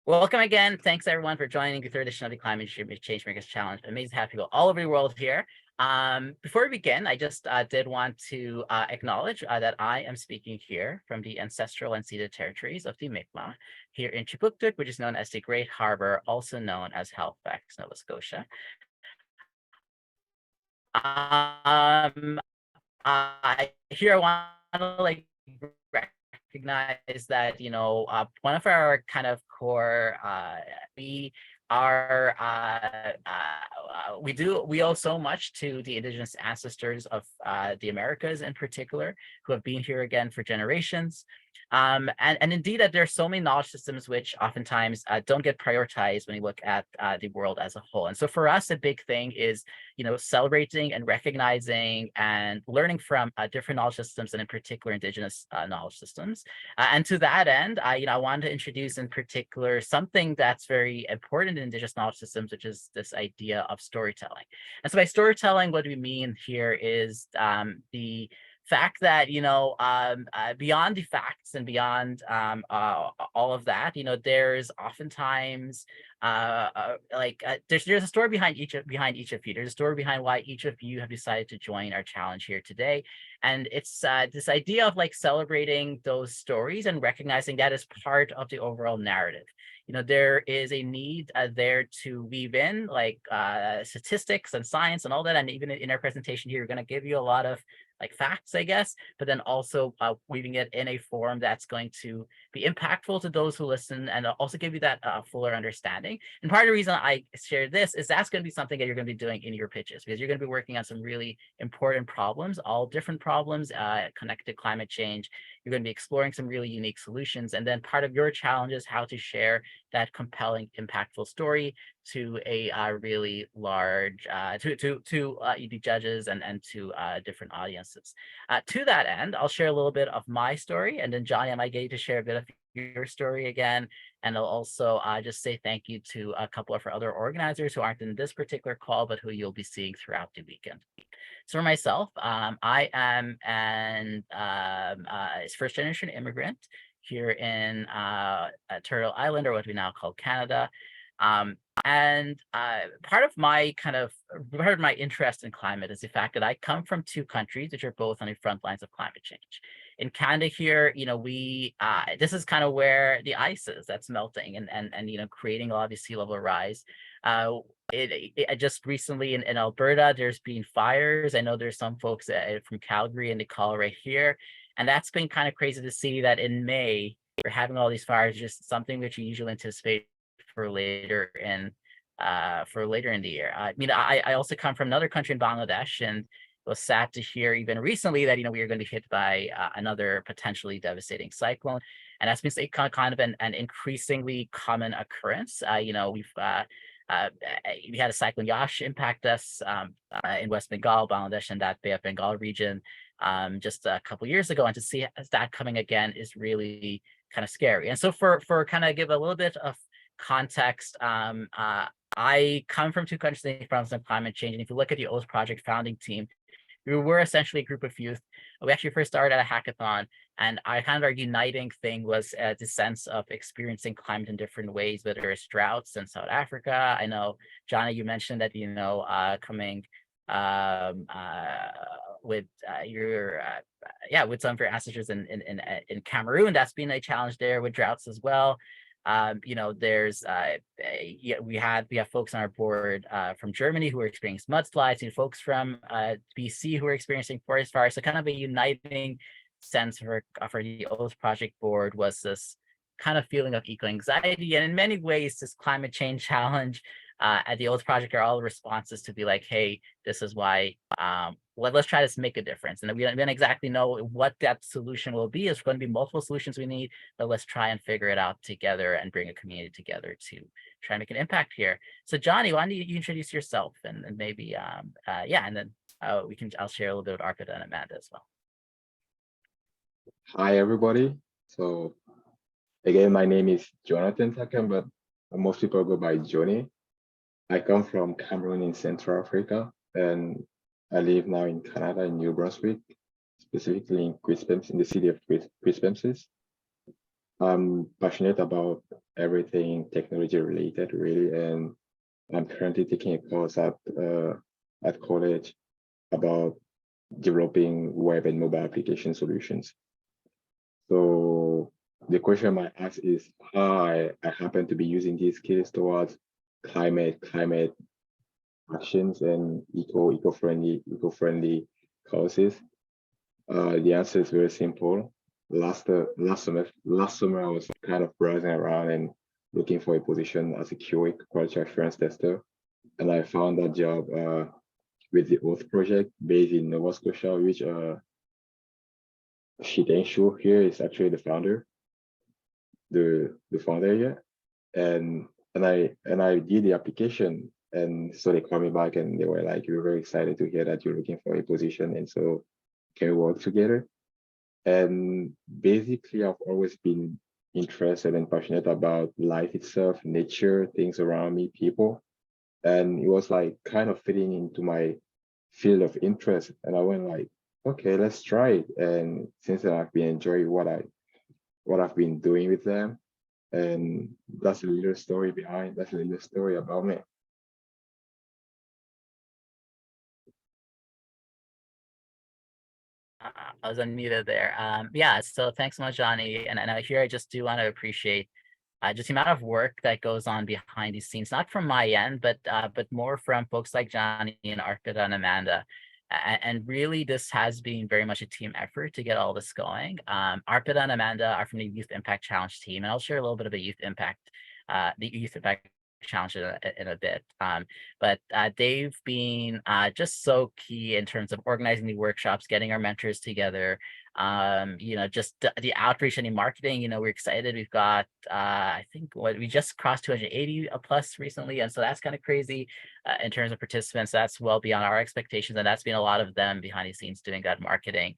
Welcome again. Thanks everyone for joining the third edition of the Climate Change Makers Challenge. Amazing to have people all over the world here. Before we begin, I just did want to acknowledge that I am speaking here from the ancestral and ceded territories of the Mi'kmaq here in Chipuktuk, which is known as the Great Harbor, also known as Halifax, Nova Scotia. Um, I want to recognize that one of our kind of core we are we owe so much to the indigenous ancestors of the Americas in particular, who have been here again for generations. And indeed that there are so many knowledge systems which oftentimes don't get prioritized when you look at the world as a whole. And so for us, a big thing is celebrating and recognizing and learning from different knowledge systems, and in particular indigenous knowledge systems. And to that end, I wanted to introduce in particular something that's very important in indigenous knowledge systems, which is this idea of storytelling. And so by storytelling, what we mean here is the fact that beyond the facts and beyond all of that, there's oftentimes there's a story behind each of you. There's a story behind why each of you have decided to join our challenge here today, and it's this idea of celebrating those stories and recognizing that as part of the overall narrative. There is a need there to weave in statistics and science and all that, and even in our presentation here, we're going to give you a lot of facts, I guess, but then also weaving it in a form that's going to be impactful to those who listen, and also give you that fuller understanding. And part of the reason I shared this is that's going to be something that you're going to be doing in your pitches, because you're going to be working on some really important problems, all different problems connected to climate change. You're going to be exploring some really unique solutions, and then part of your challenge is how to share that compelling, impactful story to a really large to the judges and to different audiences. To that end, I'll share a little bit of my story, and then Johnny, I might get you to share a bit of your story again, and I'll also just say thank you to a couple of our other organizers who aren't in this particular call, but who you'll be seeing throughout the weekend. So for myself, I am an first generation immigrant here in Turtle Island, or what we now call Canada. And part of my interest in climate is the fact that I come from two countries which are both on the front lines of climate change. In Canada here, we this is kind of where the ice is that's melting and creating a lot of the sea level rise. Just recently in Alberta, there's been fires. I know there's some folks from Calgary and the call right here, and that's been kind of crazy to see that in May we're having all these fires, just something which you usually anticipate for later in the year. I also come from another country in Bangladesh, and it was sad to hear even recently that we are going to be hit by another potentially devastating cyclone, and that's been kind of an increasingly common occurrence. We had a cyclone Yash impact us in West Bengal, Bangladesh, and that Bay of Bengal region just a couple years ago, and to see that coming again is really kind of scary. And so for kind of give a little bit of context, I come from two countries from some climate change, and if you look at the Oath Project founding team, we were essentially a group of youth. We actually first started at a hackathon, and our uniting thing was the sense of experiencing climate in different ways, whether it's droughts in South Africa. I know, Johnny, you mentioned that coming with your with some of your ancestors in Cameroon. That's been a challenge there with droughts as well. There's we have folks on our board from Germany who are experiencing mudslides, and folks from BC who are experiencing forest fires. So kind of a uniting sense for the Oath Project board was this kind of feeling of eco anxiety, and in many ways this climate change challenge at the Oath Project are all responses to be like, hey, this is why let's try to make a difference. And we don't exactly know what that solution will be. It's going to be multiple solutions we need, but let's try and figure it out together and bring a community together to try and make an impact here. So Johnny, why don't you introduce yourself, and maybe and then I'll share a little bit with Arpita and Amanda as well. Hi everybody. So again, my name is Jonathan Takem, but most people go by Johnny. I come from Cameroon in Central Africa, and I live now in Canada, in New Brunswick, specifically in the city of Quispamsis. I'm passionate about everything technology related, really, and I'm currently taking a course at college about developing web and mobile application solutions. So the question I might ask is how I happen to be using these skills towards climate actions and eco-friendly causes. The answer is very simple. Last summer, I was kind of browsing around and looking for a position as a QA, quality assurance tester, and I found that job with the Oath project based in Nova Scotia, which Shiten Shu here is actually the founder, the founder here, and I did the application, and so they called me back and they were like, "We're very excited to hear that you're looking for a position, and so can we work together?" And basically, I've always been interested and passionate about life itself, nature, things around me, people. And it was like kind of fitting into my field of interest. And I went like, okay, let's try it. And since then I've been enjoying what I've been doing with them. And that's a little story behind, that's a little story about me. I was unmuted there. Yeah, so thanks so much, Johnny. And I here I just do want to appreciate just the amount of work that goes on behind these scenes, not from my end, but more from folks like Johnny and Arpita and Amanda. And really, this has been very much a team effort to get all this going. Arpita and Amanda are from the Youth Impact Challenge team, and I'll share a little bit of the Youth Impact Challenge in a bit. But they've been just so key in terms of organizing the workshops, getting our mentors together, just the outreach and the marketing. We're excited. We've got I think what we just crossed 280 plus recently, and so that's kind of crazy in terms of participants. That's well beyond our expectations, and that's been a lot of them behind the scenes doing that marketing.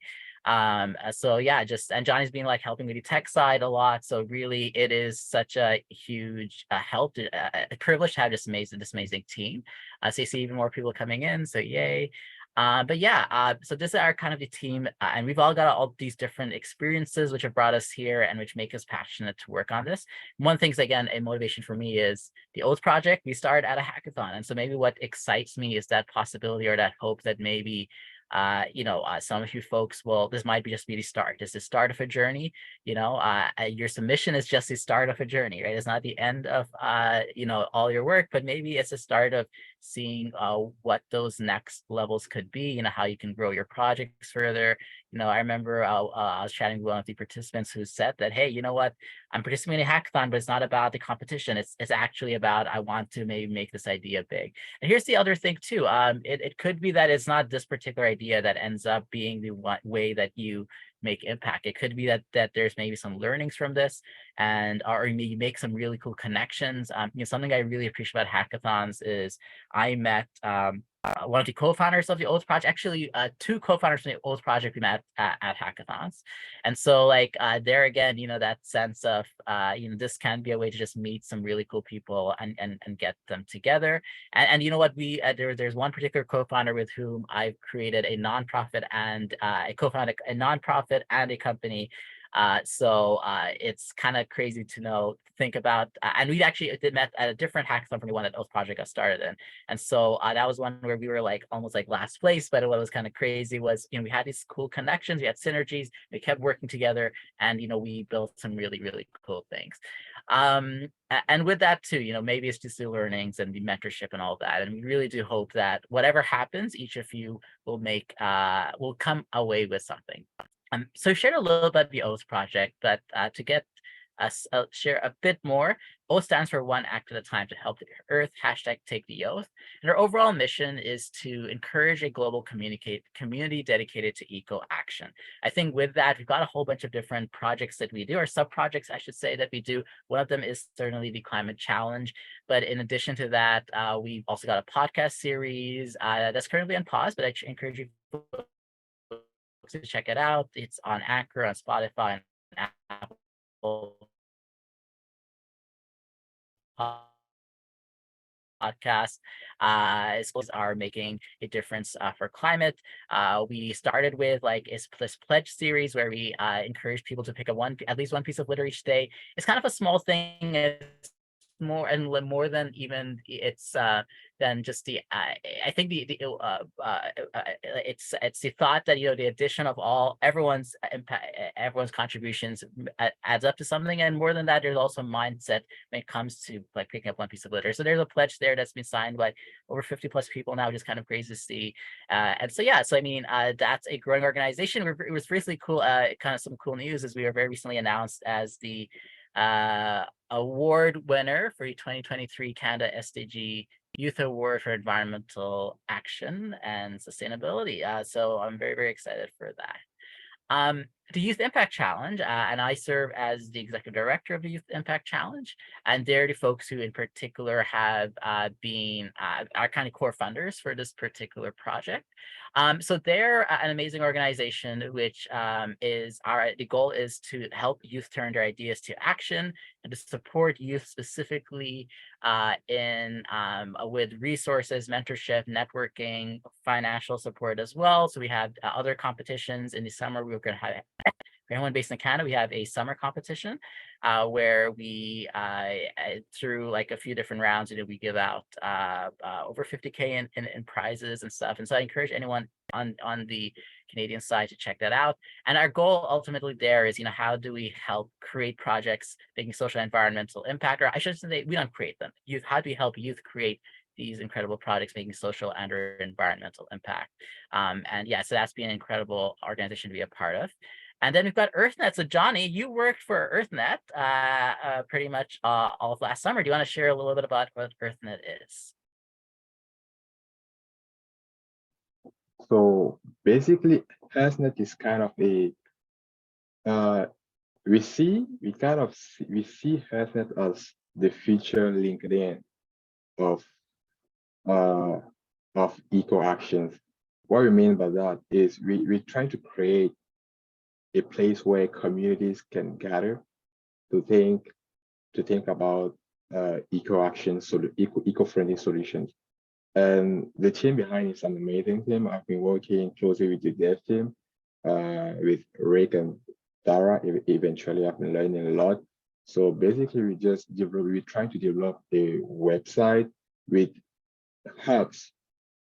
So yeah, and Johnny's been like helping with the tech side a lot, so really it is such a huge help, a privilege to have this amazing team. So you see even more people coming in, so yay. But yeah, so this is our kind of the team, and we've all got all these different experiences which have brought us here and which make us passionate to work on this. One thing's again a motivation for me is the Oath project. We started at a hackathon, and so maybe what excites me is that possibility or that hope that maybe some of you folks will, this might be just be the start. This is the start of a journey. Your submission is just the start of a journey, right? It's not the end of all your work, but maybe it's a start of seeing what those next levels could be, how you can grow your projects further. I remember I was chatting with one of the participants who said that, hey, you know what, I'm participating in a hackathon, but it's not about the competition. It's actually about, I want to maybe make this idea big. And here's the other thing too. It could be that it's not this particular idea that ends up being the way that you make impact. It could be that there's maybe some learnings from this, and or you make some really cool connections. Something I really appreciate about hackathons is I met one of the co-founders of the Oath project, actually two co-founders from the Oath project we met at hackathons. And so like there again, that sense of this can be a way to just meet some really cool people and get them together. And you know what, there's one particular co-founder with whom I've created a nonprofit and a co-founded a nonprofit and a company. So it's kind of crazy to think about, and we actually did met at a different hackathon from the one that Oath Project got started in. And so that was one where we were like almost like last place, but what was kind of crazy was, we had these cool connections, we had synergies, we kept working together, and, we built some really, really cool things. And with that too, maybe it's just the learnings and the mentorship and all that. And we really do hope that whatever happens, each of you will come away with something. So I shared a little about the Oath project, but to get us share a bit more, Oath stands for One Act at a Time to Help the Earth, #Take the Oath. And our overall mission is to encourage a global community dedicated to eco action. I think with that, we've got a whole bunch of different projects that we do, or sub-projects, I should say, that we do. One of them is certainly the Climate Challenge. But in addition to that, we've also got a podcast series that's currently on pause, but I encourage you to check it out. It's on Anchor, on Spotify, and Apple podcast. Schools are making a difference for climate. We started with like this pledge series where we encourage people to pick at least one piece of litter each day. It's kind of a small thing. It's more than even it's than just the I think it's the thought that the addition of everyone's impact, everyone's contributions adds up to something, and more than that, there's also mindset when it comes to like picking up one piece of litter. So there's a pledge there that's been signed by over 50 plus people now, which is kind of crazy to see. And so yeah, so I mean that's a growing organization. It was recently cool. Kind of some cool news is we were very recently announced as the award winner for the 2023 Canada SDG Youth Award for Environmental Action and Sustainability. So I'm very, very excited for that. The Youth Impact Challenge, and I serve as the executive director of the Youth Impact Challenge, and they're the folks who in particular have been our kind of core funders for this particular project. So they're an amazing organization, which the goal is to help youth turn their ideas to action and to support youth specifically with resources, mentorship, networking, financial support as well. So we have other competitions in the summer. We're going to have for anyone based in Canada, we have a summer competition where we, through like a few different rounds, we give out over 50K in prizes and stuff. And so I encourage anyone on the Canadian side to check that out. And our goal ultimately there is, how do we help create projects making social and environmental impact? Or I should say, we don't create them. How do we help youth create these incredible projects making social and or environmental impact? And yeah, so that's been an incredible organization to be a part of. And then we've got EarthNet. So Johnny, you worked for EarthNet pretty much all of last summer. Do you want to share a little bit about what EarthNet is? So basically, EarthNet is kind of we see EarthNet as the future LinkedIn of eco actions. What we mean by that is we're trying to create a place where communities can gather to think about eco actions, so eco-friendly solutions. And the team behind is an amazing team. I've been working closely with the dev team, with Rick and Dara. Eventually, I've been learning a lot. So basically, we're trying to develop a website with hubs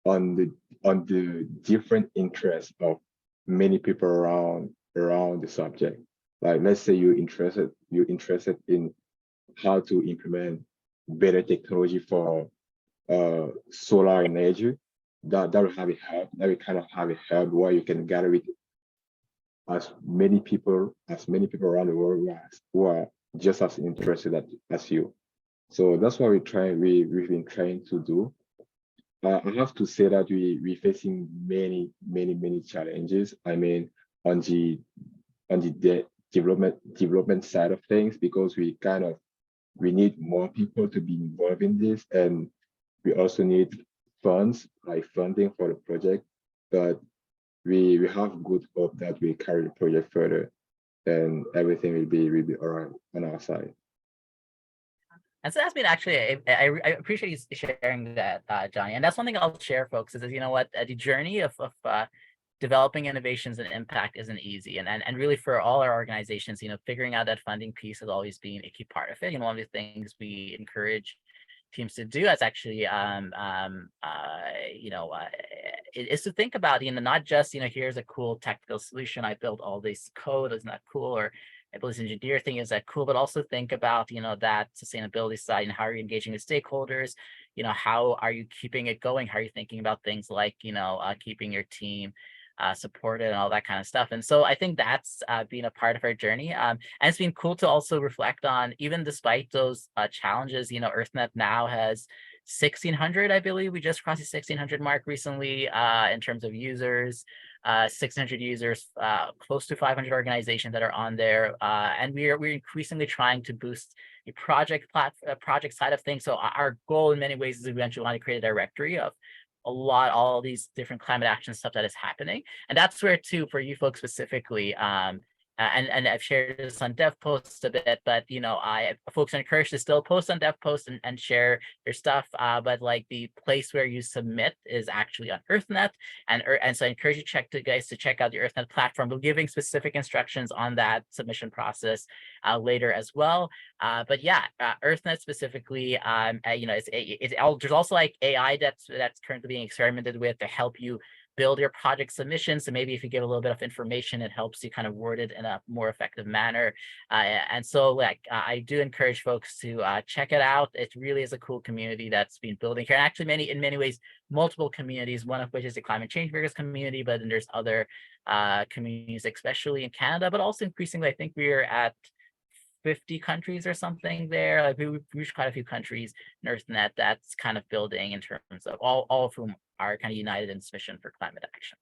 on the different interests of many people around the subject. Like, let's say you're interested in how to implement better technology for solar energy. That will have a hub. That will kind of have a hub where you can gather with as many people around the world who are just as interested as you. So that's what we've been trying to do. I have to say that we're facing many challenges. I mean, on the development side of things, because we need more people to be involved in this, and we also need funds, like funding for the project. But we have good hope that we carry the project further, and everything will be all right on our side. And so that's been actually, I appreciate you sharing that, Johnny. And that's one thing I'll share, folks, is the journey of developing innovations and impact isn't easy. And really for all our organizations, figuring out that funding piece has always been a key part of it. One of the things we encourage teams to do is actually is to think about not just here's a cool technical solution, I built all this code, isn't that cool, or I built this engineer thing, is that cool, but also think about that sustainability side and how are you engaging with stakeholders, how are you keeping it going, how are you thinking about things like keeping your team supported and all that kind of stuff. And so I think that's been a part of our journey. And it's been cool to also reflect on, even despite those challenges, EarthNet now has 1,600, I believe. We just crossed the 1,600 mark recently in terms of users, 600 users, close to 500 organizations that are on there. And we're increasingly trying to boost the project side of things. So our goal in many ways is eventually want to create a directory of all these different climate action stuff that is happening. And that's where too, for you folks specifically, and I've shared this on DevPost a bit, but I folks are encouraged to still post on DevPost and share their stuff. But like the place where you submit is actually on EarthNet, and so I encourage guys to check out the EarthNet platform. We're giving specific instructions on that submission process later as well. But yeah, EarthNet specifically, there's also like AI that's currently being experimented with to help you build your project submission. So maybe if you give a little bit of information, it helps you kind of word it in a more effective manner. And so like I do encourage folks to check it out. It really is a cool community that's been building here. And actually in many ways, multiple communities, one of which is the climate change makers community, but then there's other communities, especially in Canada, but also increasingly, I think we're at 50 countries or something there. Like we've reached quite a few countries in EarthNet that's kind of building in terms of all of whom are kind of united in this mission for climate action.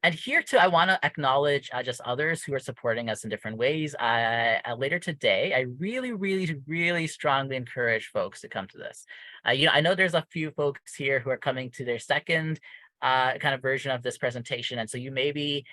And here too, I want to acknowledge just others who are supporting us in different ways. Later today, I really, really, really strongly encourage folks to come to this. I know there's a few folks here who are coming to their second kind of version of this presentation. And so you maybe,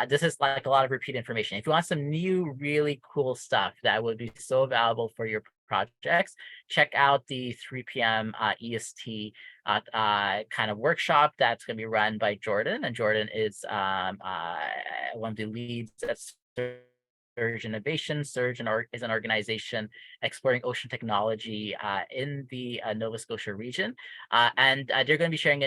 this is like a lot of repeat information. If you want some new, really cool stuff that would be so valuable for your projects, check out the 3 p.m. EST kind of workshop that's going to be run by Jordan. And Jordan is one of the leads at Surge Innovation. Surge is an organization exploring ocean technology in the Nova Scotia region, and they're going to be sharing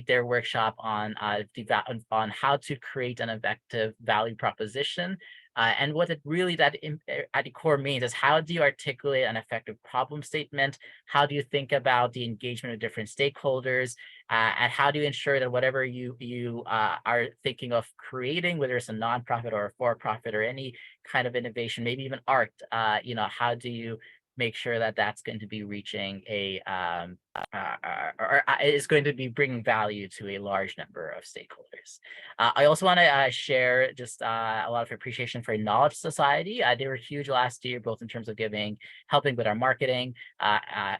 their workshop on how to create an effective value proposition. And what it really at the core means is, how do you articulate an effective problem statement? How do you think about the engagement of different stakeholders? And how do you ensure that whatever you are thinking of creating, whether it's a nonprofit or a for-profit or any kind of innovation, maybe even art, how do you make sure that that's going to be reaching or is going to be bringing value to a large number of stakeholders. I also want to share just a lot of appreciation for Knowledge Society. They were huge last year, both in terms of helping with our marketing,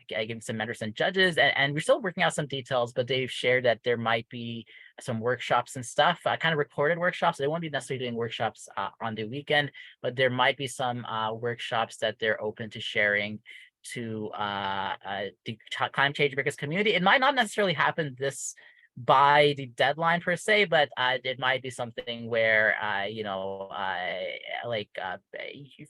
giving some mentors and judges, and we're still working out some details, but they've shared that there might be some workshops and stuff, kind of recorded workshops. They won't be necessarily doing workshops on the weekend, but there might be some workshops that they're open to sharing to the climate change makers community. It might not necessarily happen by the deadline per se, but it might be something where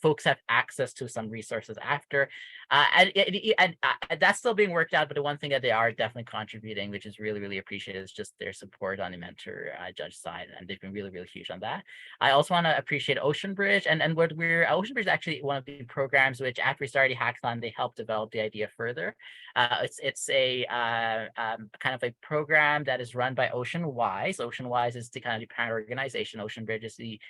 folks have access to some resources after, and that's still being worked out. But the one thing that they are definitely contributing, which is really, really appreciated, is just their support on the mentor judge side, and they've been really, really huge on that. I also want to appreciate Ocean Bridge, and Ocean Bridge is actually one of the programs which, after we started Hackathon, they helped develop the idea further. It's a kind of a program that is run by OceanWise. OceanWise is the kind of the parent organization. Ocean Bridge is the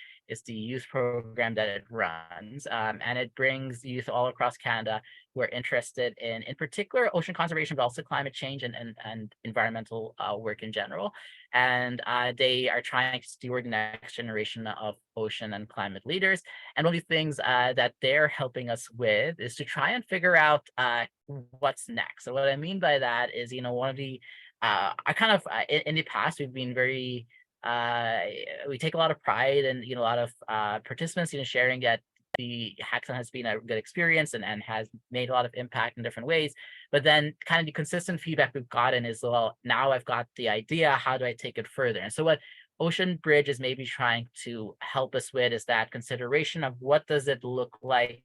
youth program that it runs, and it brings youth all across Canada who are interested in particular, ocean conservation, but also climate change and environmental work in general. And they are trying to steward the next generation of ocean and climate leaders. And one of the things that they're helping us with is to try and figure out what's next. So what I mean by that is, one of the I kind of in the past, we've been very we take a lot of pride and a lot of participants sharing that the hackathon has been a good experience and has made a lot of impact in different ways. But then kind of the consistent feedback we've gotten is, well, now I've got the idea, how do I take it further? And so what Ocean Bridge is maybe trying to help us with is that consideration of what does it look like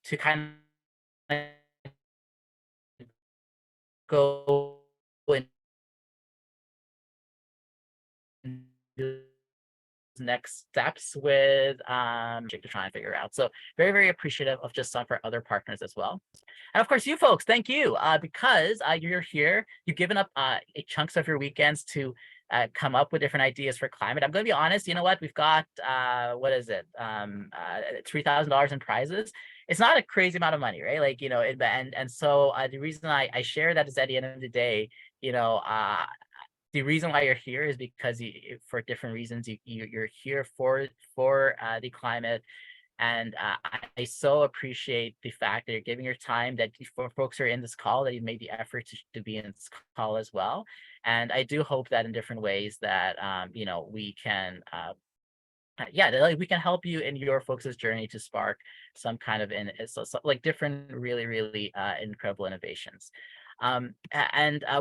to kind of go and do next steps with to try and figure out. So very, very appreciative of just some of our other partners as well. And of course, you folks, thank you, because you're here. You've given up chunks of your weekends to come up with different ideas for climate. I'm going to be honest, you know what? We've got, what is it? $3,000 in prizes. It's not a crazy amount of money, right? Like, and so the reason I share that is, at the end of the day, the reason why you're here is because for different reasons, you're here for the climate. And I so appreciate the fact that you're giving your time, that for folks who are in this call, that you've made the effort to be in this call as well. And I do hope that in different ways that, we can yeah, like we can help you in your folks' journey to spark some kind of like different really incredible innovations. And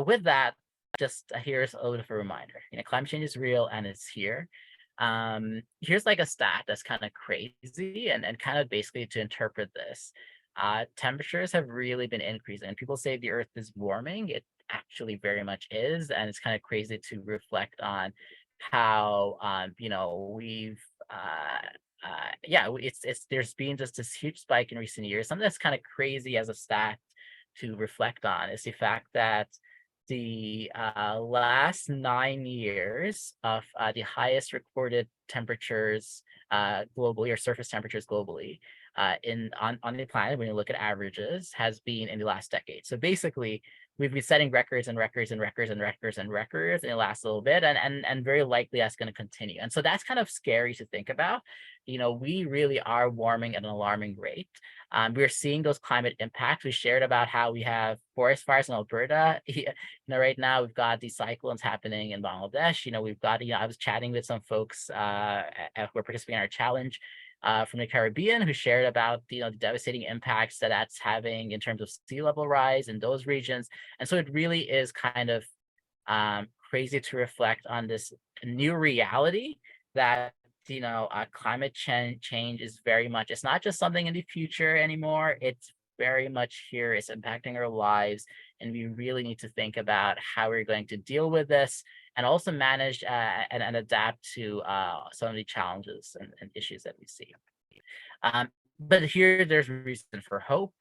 with that, just here's a little bit of a reminder. Climate change is real and it's here. Here's like a stat that's kind of crazy and kind of basically to interpret this. Temperatures have really been increasing, and people say the Earth is warming. It actually very much is, and it's kind of crazy to reflect on how we've yeah, it's there's been just this huge spike in recent years. Something that's kind of crazy as a stat to reflect on is the fact that the last 9 years of the highest recorded temperatures globally, or surface temperatures globally, on the planet, when you look at averages, has been in the last decade. So basically, we've been setting records and records and records and records and records in the last little bit, and very likely that's going to continue. And so that's kind of scary to think about. We really are warming at an alarming rate. We're seeing those climate impacts. We shared about how we have forest fires in Alberta. Right now we've got these cyclones happening in Bangladesh. We've got, I was chatting with some folks who are participating in our challenge from the Caribbean, who shared about the devastating impacts that that's having in terms of sea level rise in those regions. And so it really is kind of crazy to reflect on this new reality that climate change is very much, it's not just something in the future anymore. It's very much here. It's impacting our lives, and we really need to think about how we're going to deal with this and also manage and adapt to some of the challenges and issues that we see. But here, there's reason for hope.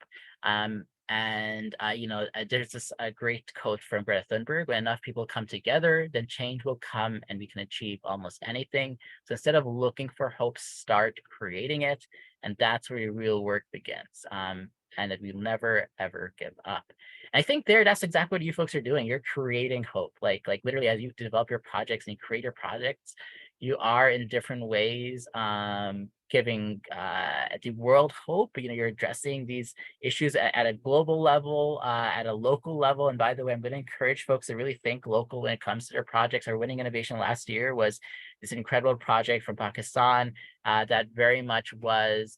There's this great quote from Greta Thunberg: when enough people come together, then change will come and we can achieve almost anything. So instead of looking for hope, start creating it. And that's where your real work begins. And that we'll never, ever give up. And I think that's exactly what you folks are doing. You're creating hope. Like literally, as you develop your projects and you create your projects, you are in different ways giving the world hope. You're addressing these issues at a global level, at a local level. And by the way, I'm going to encourage folks to really think local when it comes to their projects. Our winning innovation last year was this incredible project from Pakistan that very much was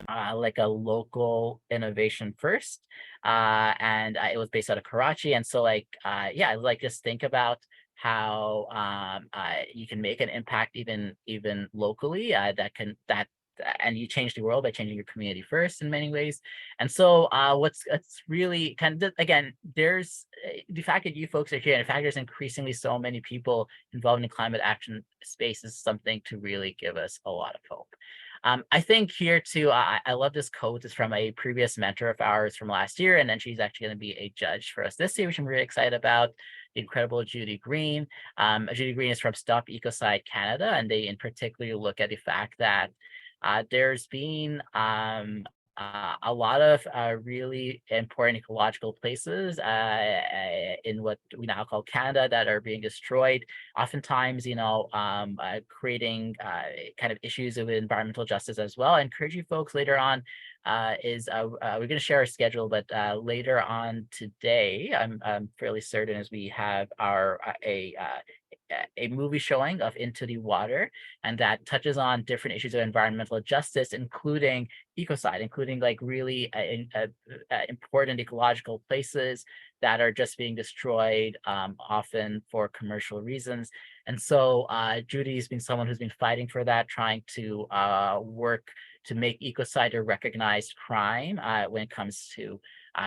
like a local innovation first. And it was based out of Karachi. And so just think about how you can make an impact even locally, and you change the world by changing your community first in many ways. And so it's really kind of, again, there's the fact that you folks are here, and the fact there's increasingly so many people involved in climate action space is something to really give us a lot of hope. I think here too, I love this quote. It's from a previous mentor of ours from last year, and then she's actually going to be a judge for us this year, which I'm really excited about. The incredible Judy Green. Judy Green is from Stop Ecocide Canada, and they in particular look at the fact that there's been a lot of really important ecological places in what we now call Canada that are being destroyed. Oftentimes, creating kind of issues with environmental justice as well. I encourage you folks later on. We're going to share our schedule, but later on today, I'm fairly certain, as we have a movie showing of Into the Water, and that touches on different issues of environmental justice, including ecocide, including like really important ecological places that are just being destroyed, often for commercial reasons. And so Judy's been someone who's been fighting for that, trying to work to make ecocide a recognized crime when it comes to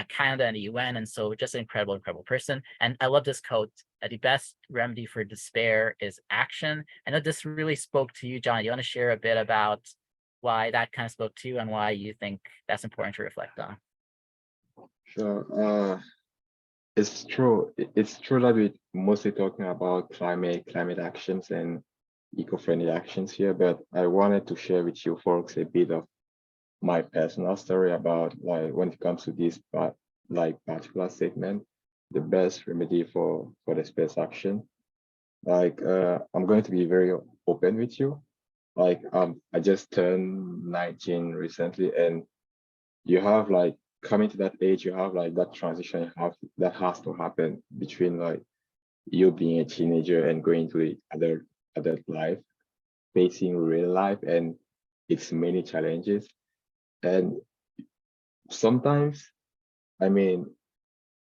Canada and the UN. And so just an incredible person. And I love this quote: the best remedy for despair is action. I know this really spoke to you, John. You want to share a bit about why that kind of spoke to you and why you think that's important to reflect on? Sure. It's true. It's true that we're mostly talking about climate actions and eco-friendly actions here, but I wanted to share with you folks a bit of my personal story about, like, when it comes to this particular statement, the best remedy for the space action. I'm going to be very open with you. I just turned 19 recently, and you have coming to that age, you have that transition that has to happen between you being a teenager and going to the adult life. facing real life and its many challenges. And sometimes, I mean,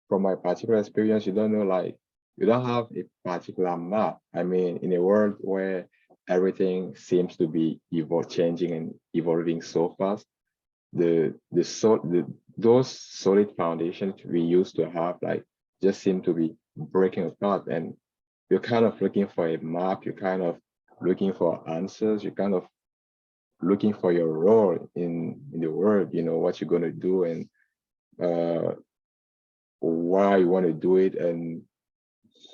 from my particular experience, you don't know, like, you don't have a particular map. I mean, in a world where everything seems to be changing and evolving so fast, those solid foundations we used to have, like, just seem to be breaking apart, and you're kind of looking for a map, you're kind of looking for answers, you're kind of looking for your role in the world, you know, what you're going to do, and uh why you want to do it, and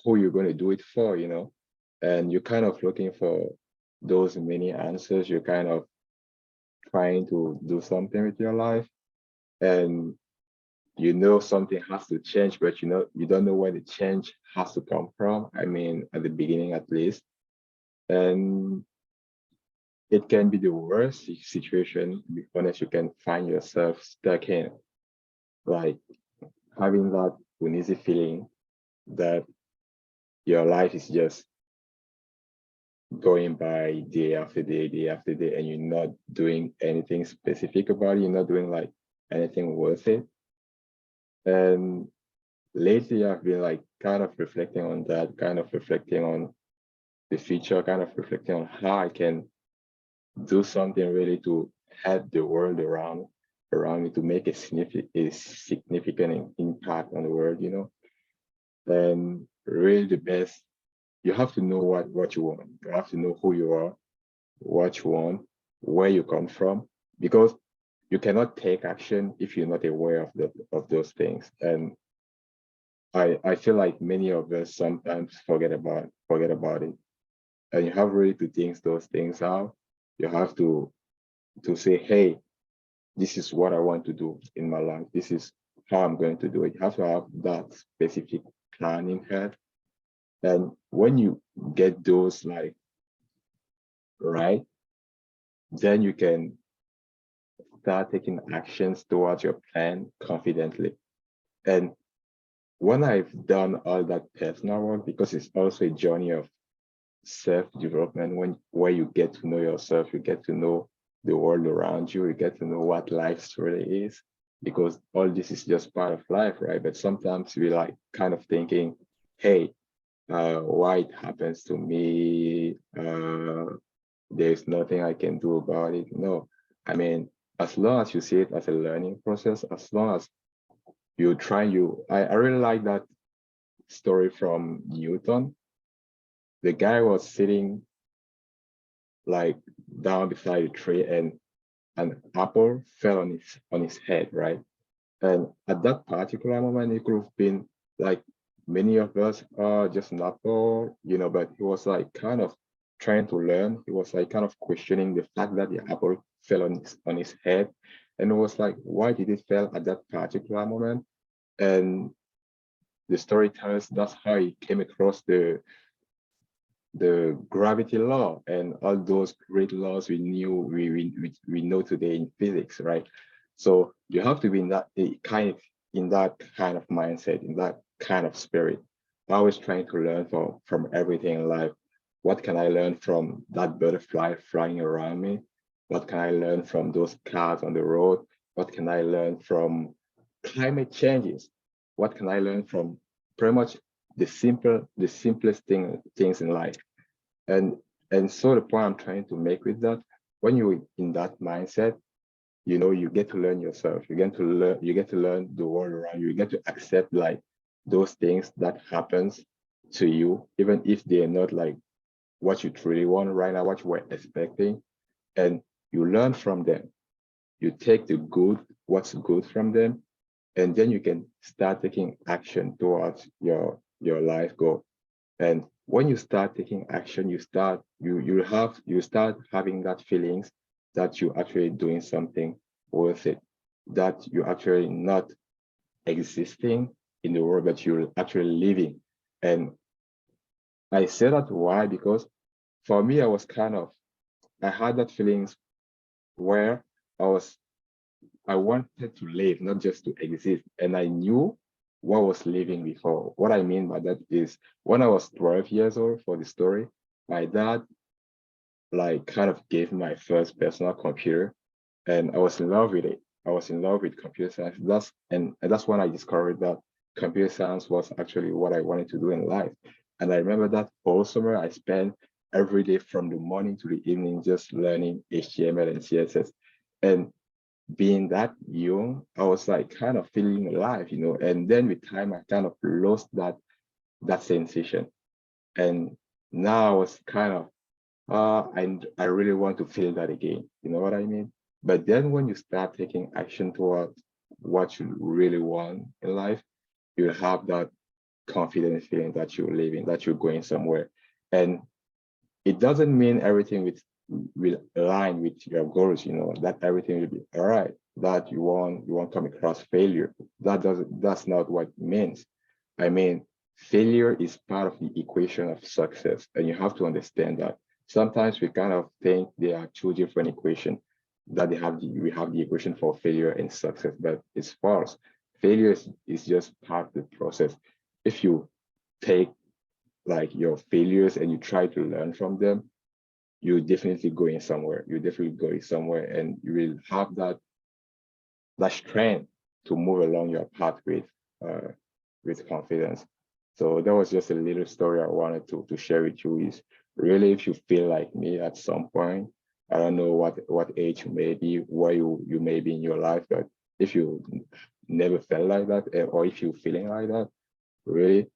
who you're going to do it for, you know. And you're kind of looking for those many answers. You're kind of trying to do something with your life, and you know something has to change, but you know you don't know where the change has to come from. I mean, at the beginning at least. And it can be the worst situation, to be honest. You can find yourself stuck in, like, having that uneasy feeling that your life is just going by day after day, and you're not doing anything specific about it. You're not doing like anything worth it. And lately, I've been like kind of reflecting on that, kind of reflecting on the future, kind of reflecting on how I can do something really to help the world around me, to make a significant impact on the world, you know. And really the best, you have to know what you want. You have to know who you are, what you want, where you come from, because you cannot take action if you're not aware of those things. And I feel like many of us sometimes forget about it. And you have really to think those things out. You have to say, hey, this is what I want to do in my life. This is how I'm going to do it. You have to have that specific plan in head. And when you get those like right, then you can start taking actions towards your plan confidently. And when I've done all that personal work, because it's also a journey of self-development, where you get to know yourself, you get to know the world around you, you get to know what life really is, because all this is just part of life, right? But sometimes we like kind of thinking, hey, why it happens to me? There's nothing I can do about it. No, I mean, as long as you see it as a learning process, as long as you try, I really like that story from Newton. The guy was sitting like down beside a tree, and an apple fell on his head, right? And at that particular moment, it could have been like many of us are just an apple, you know, but he was like kind of trying to learn. He was like kind of questioning the fact that the apple fell on his head. And it was like, why did it fell at that particular moment? And the story tells that's how he came across the gravity law and all those great laws we know today in physics, right? So you have to be in that kind of mindset, in that kind of spirit, always trying to learn from everything in life. What can I learn from that butterfly flying around me? What can I learn from those cars on the road? What can I learn from climate changes? What can I learn from pretty much the simplest things in life? And so the point I'm trying to make with that, when you're in that mindset, you know, you get to learn yourself. You get to learn the world around you. You get to accept like those things that happens to you, even if they're not like what you truly want right now, what you were expecting. And you learn from them. You take the good, what's good from them, and then you can start taking action towards your life goal. And when you start taking action, you start having that feelings that you're actually doing something worth it, that you're actually not existing in the world, but you're actually living. And I say that why? Because for me, I had that feelings where I wanted to live, not just to exist. And I knew what was living before. What I mean by that is when I was 12 years old, for the story, my dad like kind of gave my first personal computer, and I was in love with it. I was in love with computer science. That's when I discovered that computer science was actually what I wanted to do in life. And I remember that whole summer I spent every day from the morning to the evening just learning HTML and CSS. And being that young, I was like kind of feeling alive, and then with time I kind of lost that sensation. And now I was kind of I really want to feel that again. You know what I mean? But then when you start taking action towards what you really want in life, you have that confident feeling that you're living, that you're going somewhere. And it doesn't mean everything will align with your goals, that everything will be all right, that you won't come across failure. That's not what it means. I mean, failure is part of the equation of success, and you have to understand that. Sometimes we kind of think they are two different equations, that we have the equation for failure and success, but it's false. Failure is just part of the process. If you take like your failures and you try to learn from them, you're definitely going somewhere. You're definitely going somewhere, and you will have that strength to move along your path with confidence. So that was just a little story I wanted to share with you. Is really, if you feel like me at some point, I don't know what age you may be, where you may be in your life, but if you never felt like that, or if you're feeling like that, really,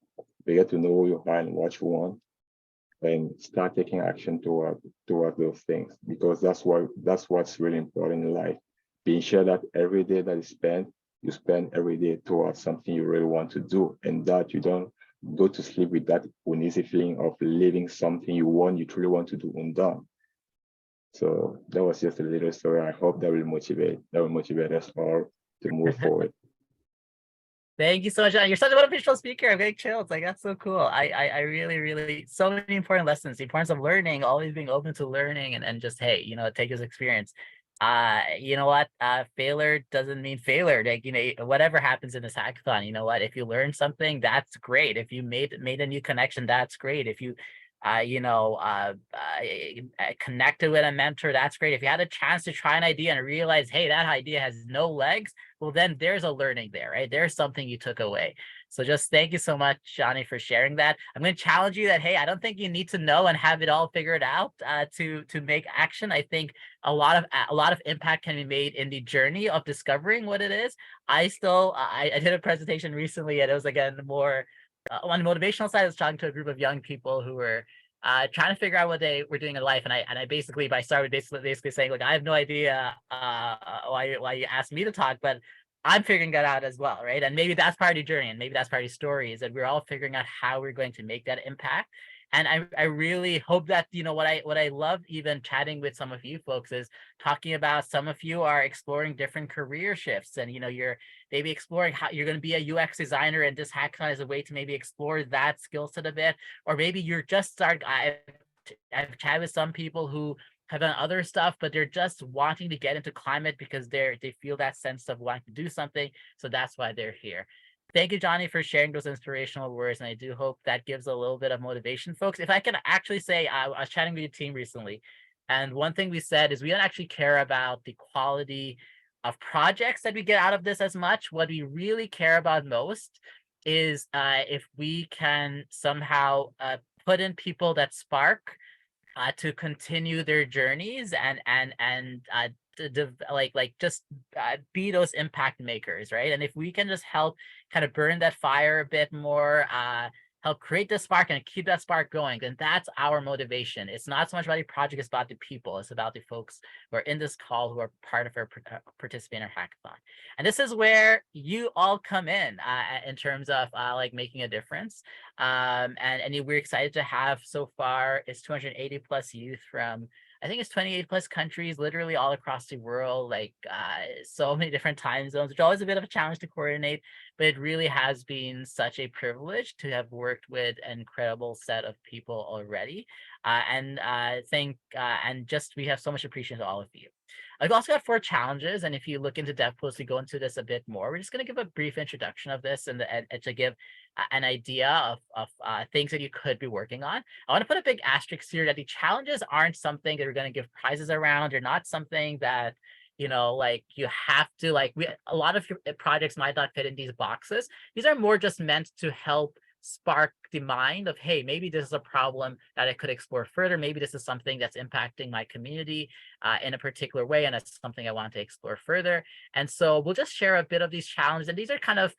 you get to know who you are and what you want, and start taking action toward those things, because that's what's really important in life. Being sure that every day that you spend every day towards something you really want to do, and that you don't go to sleep with that uneasy feeling of leaving something you truly want to do undone. So that was just a little story. I hope that will motivate us all to move forward. Thank you so much, John. You're such a motivational speaker. I'm getting chills. Like, that's so cool. I really, really, so many important lessons. The importance of learning, always being open to learning, and just, hey, take his experience. You know what? Failure doesn't mean failure. Like, whatever happens in this hackathon, you know what? If you learn something, that's great. If you made a new connection, that's great. If you connected with a mentor, that's great. If you had a chance to try an idea and realize, hey, that idea has no legs, well, then there's a learning there, right? There's something you took away. So just thank you so much, Johnny, for sharing that. I'm going to challenge you that, hey, I don't think you need to know and have it all figured out to make action. I think a lot of impact can be made in the journey of discovering what it is. I did a presentation recently, and it was, again, more on the motivational side. I was talking to a group of young people who were trying to figure out what they were doing in life, and I started basically saying, like, I have no idea why you asked me to talk, but I'm figuring that out as well, right? And maybe that's part of the journey, and maybe that's part of the story, is that we're all figuring out how we're going to make that impact. And I really hope that, what I love even chatting with some of you folks is talking about, some of you are exploring different career shifts, and you're maybe exploring how you're going to be a UX designer, and this hackathon is a way to maybe explore that skill set a bit. Or maybe you're just starting. I've chatted with some people who have done other stuff, but they're just wanting to get into climate because they feel that sense of wanting to do something. So that's why they're here. Thank you, Johnny, for sharing those inspirational words. And I do hope that gives a little bit of motivation, folks. If I can actually say, I was chatting with your team recently, and one thing we said is we don't actually care about the quality of projects that we get out of this as much. What we really care about most is if we can somehow put in people that spark to continue their journeys, and just be those impact makers, right? And if we can just help kind of burn that fire a bit more, help create the spark and keep that spark going, then that's our motivation. It's not so much about the project, it's about the people. It's about the folks who are in this call, who are part of our participant or hackathon. And this is where you all come in terms of like making a difference. And we're excited to have, so far, it's 280 plus youth from, I think it's 28 plus countries, literally all across the world, like so many different time zones, which is always a bit of a challenge to coordinate, but it really has been such a privilege to have worked with an incredible set of people already. And just we have so much appreciation to all of you. I've also got 4 challenges, and if you look into DevPost, we go into this a bit more. We're just going to give a brief introduction of this and to give an idea of things that you could be working on. I want to put a big asterisk here that the challenges aren't something that we're going to give prizes around. They're not something that like you have to a lot of your projects might not fit in these boxes. These are more just meant to help spark the mind of, hey, maybe this is a problem that I could explore further. Maybe this is something that's impacting my community in a particular way, and it's something I want to explore further. And so we'll just share a bit of these challenges, and these are kind of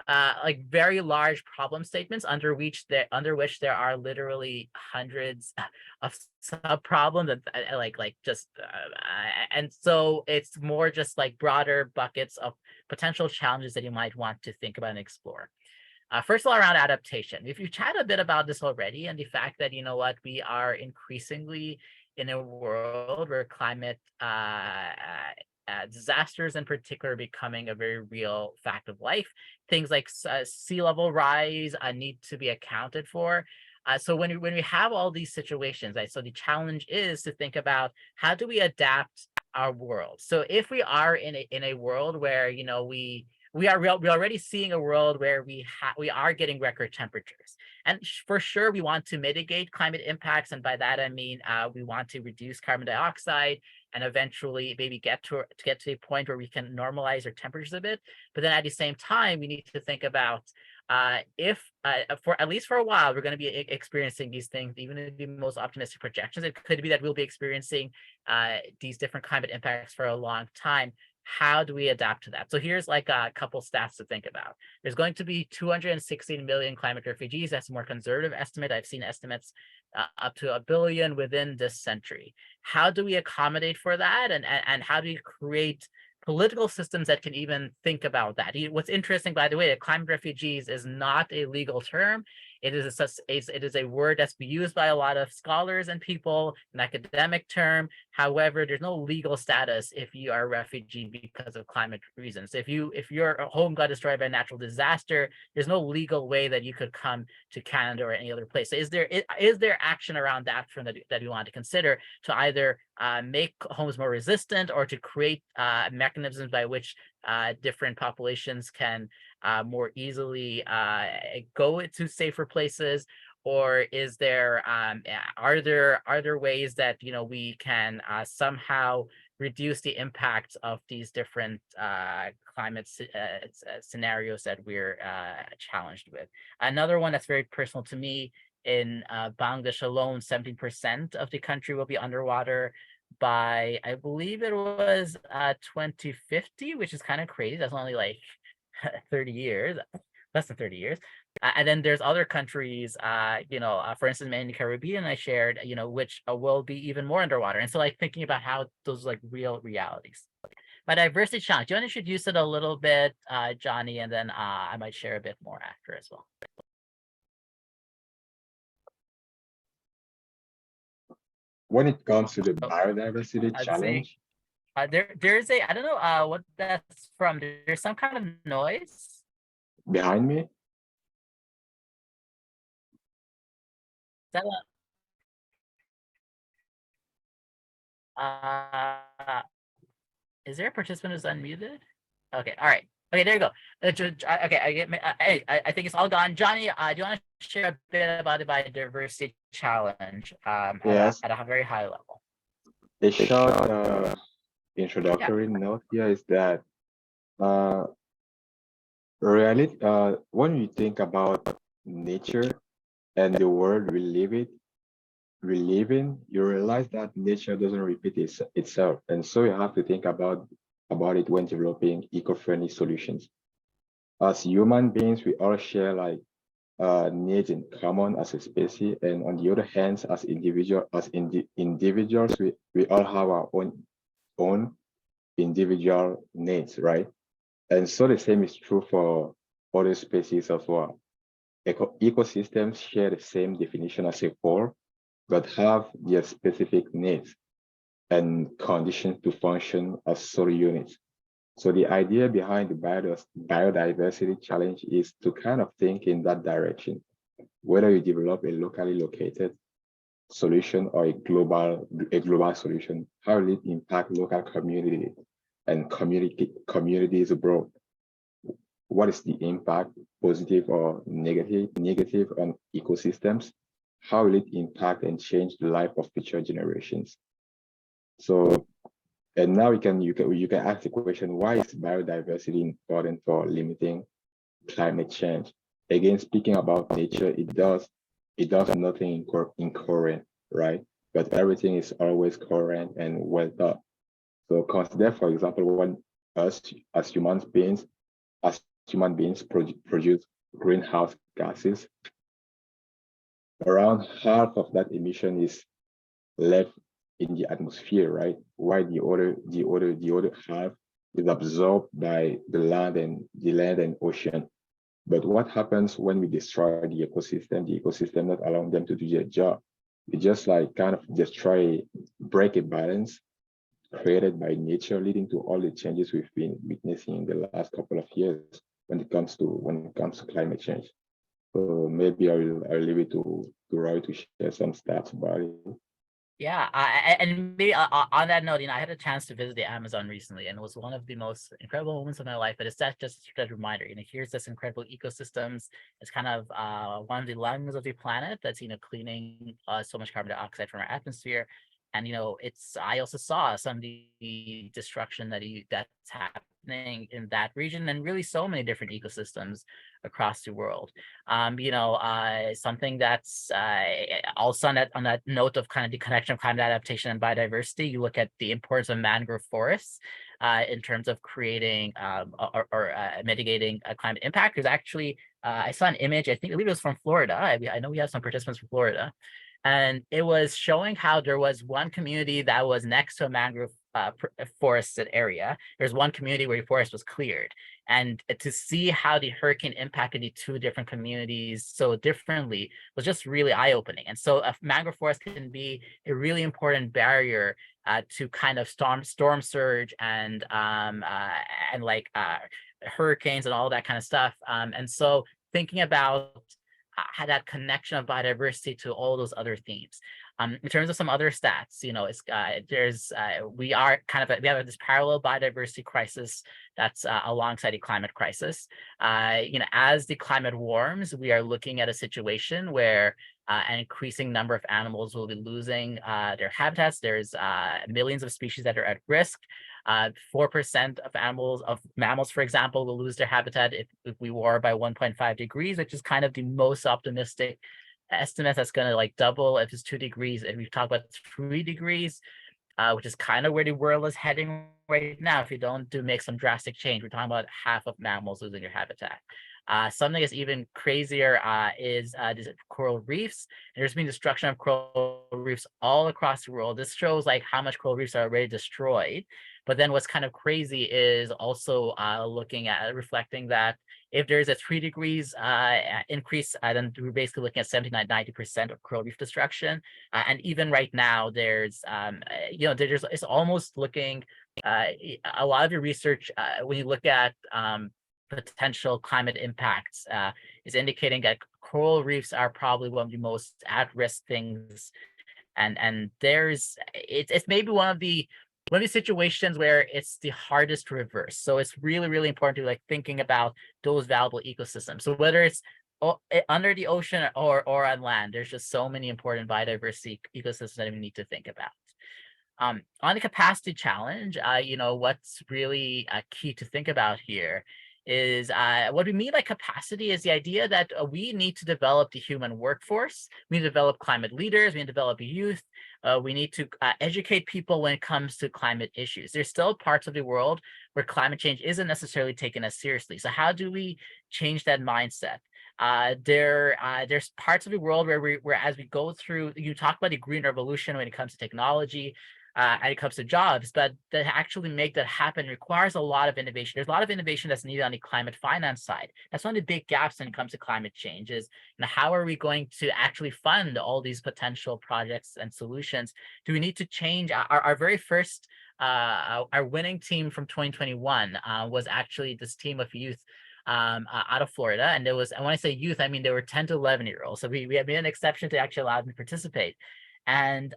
like very large problem statements under which there are literally hundreds of sub problems and and so it's more just like broader buckets of potential challenges that you might want to think about and explore. First of all, around adaptation. If you chat a bit about this already, and the fact that, we are increasingly in a world where climate disasters in particular are becoming a very real fact of life. Things like sea level rise need to be accounted for. So when we have all these situations, right, so the challenge is to think about how do we adapt our world. So if we are in a world where we're already seeing a world where we are getting record temperatures, and for sure we want to mitigate climate impacts, and by that I mean we want to reduce carbon dioxide and eventually maybe get to a point where we can normalize our temperatures a bit. But then at the same time, we need to think about if for at least for a while we're going to be experiencing these things, even in the most optimistic projections, it could be that we'll be experiencing these different climate impacts for a long time. How do we adapt to that? So here's like a couple stats to think about. There's going to be 216 million climate refugees. That's a more conservative estimate. I've seen estimates up to 1 billion within this century. How do we accommodate for that? And how do we create political systems that can even think about that? What's interesting, by the way, that climate refugees is not a legal term. It is a word that's used by a lot of scholars and people, an academic term. However, there's no legal status if you are a refugee because of climate reasons. If your home got destroyed by a natural disaster, there's no legal way that you could come to Canada or any other place. So is there action around that that we want to consider to either make homes more resistant or to create mechanisms by which different populations can more easily go to safer places? Or is there are there ways that we can somehow reduce the impact of these different climate scenarios that we're challenged with? Another one that's very personal to me, in Bangladesh alone, 17% of the country will be underwater by, I believe it was 2050, which is kind of crazy. That's only like 30 years, less than 30 years. And then there's other countries, for instance, in the Caribbean, I shared, which will be even more underwater. And so like thinking about how those like real realities. My diversity challenge, do you want to introduce it a little bit, Johnny, and then I might share a bit more after as well. When it comes to the biodiversity challenge, there's a, I don't know what that's from. There's some kind of noise behind me. Is that is there a participant who's unmuted? Okay, all right. Okay, there you go. Okay, I think it's all gone. Johnny, do you want to share a bit about the biodiversity challenge Yes. at a very high level? A short introductory note here is that really, when you think about nature and the world we live in, you realize that nature doesn't repeat itself, and so you have to think about it when developing eco-friendly solutions. As human beings, we all share like needs in common as a species, and on the other hand, as individuals, we all have our own individual needs, right? And so the same is true for other species as well. Ecosystems share the same definition as a whole, but have their specific needs and conditions to function as sole units. So the idea behind the biodiversity challenge is to kind of think in that direction. Whether you develop a locally located solution or a global solution? How will it impact local community and communities abroad? What is the impact, positive or negative on ecosystems? How will it impact and change the life of future generations? So, and now you can ask the question, why is biodiversity important for limiting climate change? Again, speaking about nature, it does nothing incoherent, right? But everything is always coherent and well thought. So consider, for example, when us as human beings produce greenhouse gases, around half of that emission is left in the atmosphere, right? While the other half is absorbed by the land and ocean. But what happens when we destroy the ecosystem? The ecosystem not allowing them to do their job. It just like kind of break a balance created by nature, leading to all the changes we've been witnessing in the last couple of years when it comes to climate change. So maybe I'll leave it to Roy to share some stats about it. Yeah, and maybe on that note, I had a chance to visit the Amazon recently, and it was one of the most incredible moments of my life. But it's that just a reminder, here's this incredible ecosystems. It's kind of one of the lungs of the planet that's cleaning so much carbon dioxide from our atmosphere. And it's I also saw some of the destruction that's happening in that region, and really so many different ecosystems across the world. Something that's also on that note of kind of the connection of climate adaptation and biodiversity, you look at the importance of mangrove forests in terms of creating or mitigating a climate impact. There's actually, I saw an image, I believe it was from Florida. I know we have some participants from Florida, and it was showing how there was one community that was next to a mangrove forested area. There's one community where the forest was cleared, and to see how the hurricane impacted the two different communities so differently was just really eye-opening. And so a mangrove forest can be a really important barrier to kind of storm surge and like hurricanes and all that kind of stuff. And so thinking about had that connection of biodiversity to all those other themes. In terms of some other stats, we have this parallel biodiversity crisis that's alongside the climate crisis. As the climate warms, we are looking at a situation where an increasing number of animals will be losing their habitats. There's millions of species that are at risk. 4% of mammals, for example, will lose their habitat if we warm by 1.5 degrees, which is kind of the most optimistic estimate. That's going to like double if it's 2 degrees. If we talk about 3 degrees, which is kind of where the world is heading right now, if you don't make some drastic change, we're talking about half of mammals losing their habitat. Something that's even crazier is these coral reefs. And there's been destruction of coral reefs all across the world. This shows like how much coral reefs are already destroyed. But then what's kind of crazy is also looking at reflecting that if there's a 3 degrees increase, then we're basically looking at 79-90% of coral reef destruction. And even right now, there's it's almost looking a lot of your research when you look at potential climate impacts is indicating that coral reefs are probably one of the most at-risk things, and it's maybe one of the situations where it's the hardest to reverse. So it's really, really important to like thinking about those valuable ecosystems. So whether it's under the ocean or on land, there's just so many important biodiversity ecosystems that we need to think about. On the capacity challenge, what's really key to think about here is what we mean by capacity is the idea that we need to develop the human workforce. We need to develop climate leaders. We need to develop youth. We need to educate people when it comes to climate issues. There's still parts of the world where climate change isn't necessarily taken as seriously. So how do we change that mindset? There's parts of the world where as we go through, you talk about the green revolution when it comes to technology, and it comes to jobs, but to actually make that happen requires a lot of innovation. There's a lot of innovation that's needed on the climate finance side. That's one of the big gaps when it comes to climate change is how are we going to actually fund all these potential projects and solutions? Do we need to change our very first, our winning team from 2021 was actually this team of youth out of Florida. And there was, and when I say youth, I mean, they were 10 to 11-year-olds. So we made an exception to actually allow them to participate. And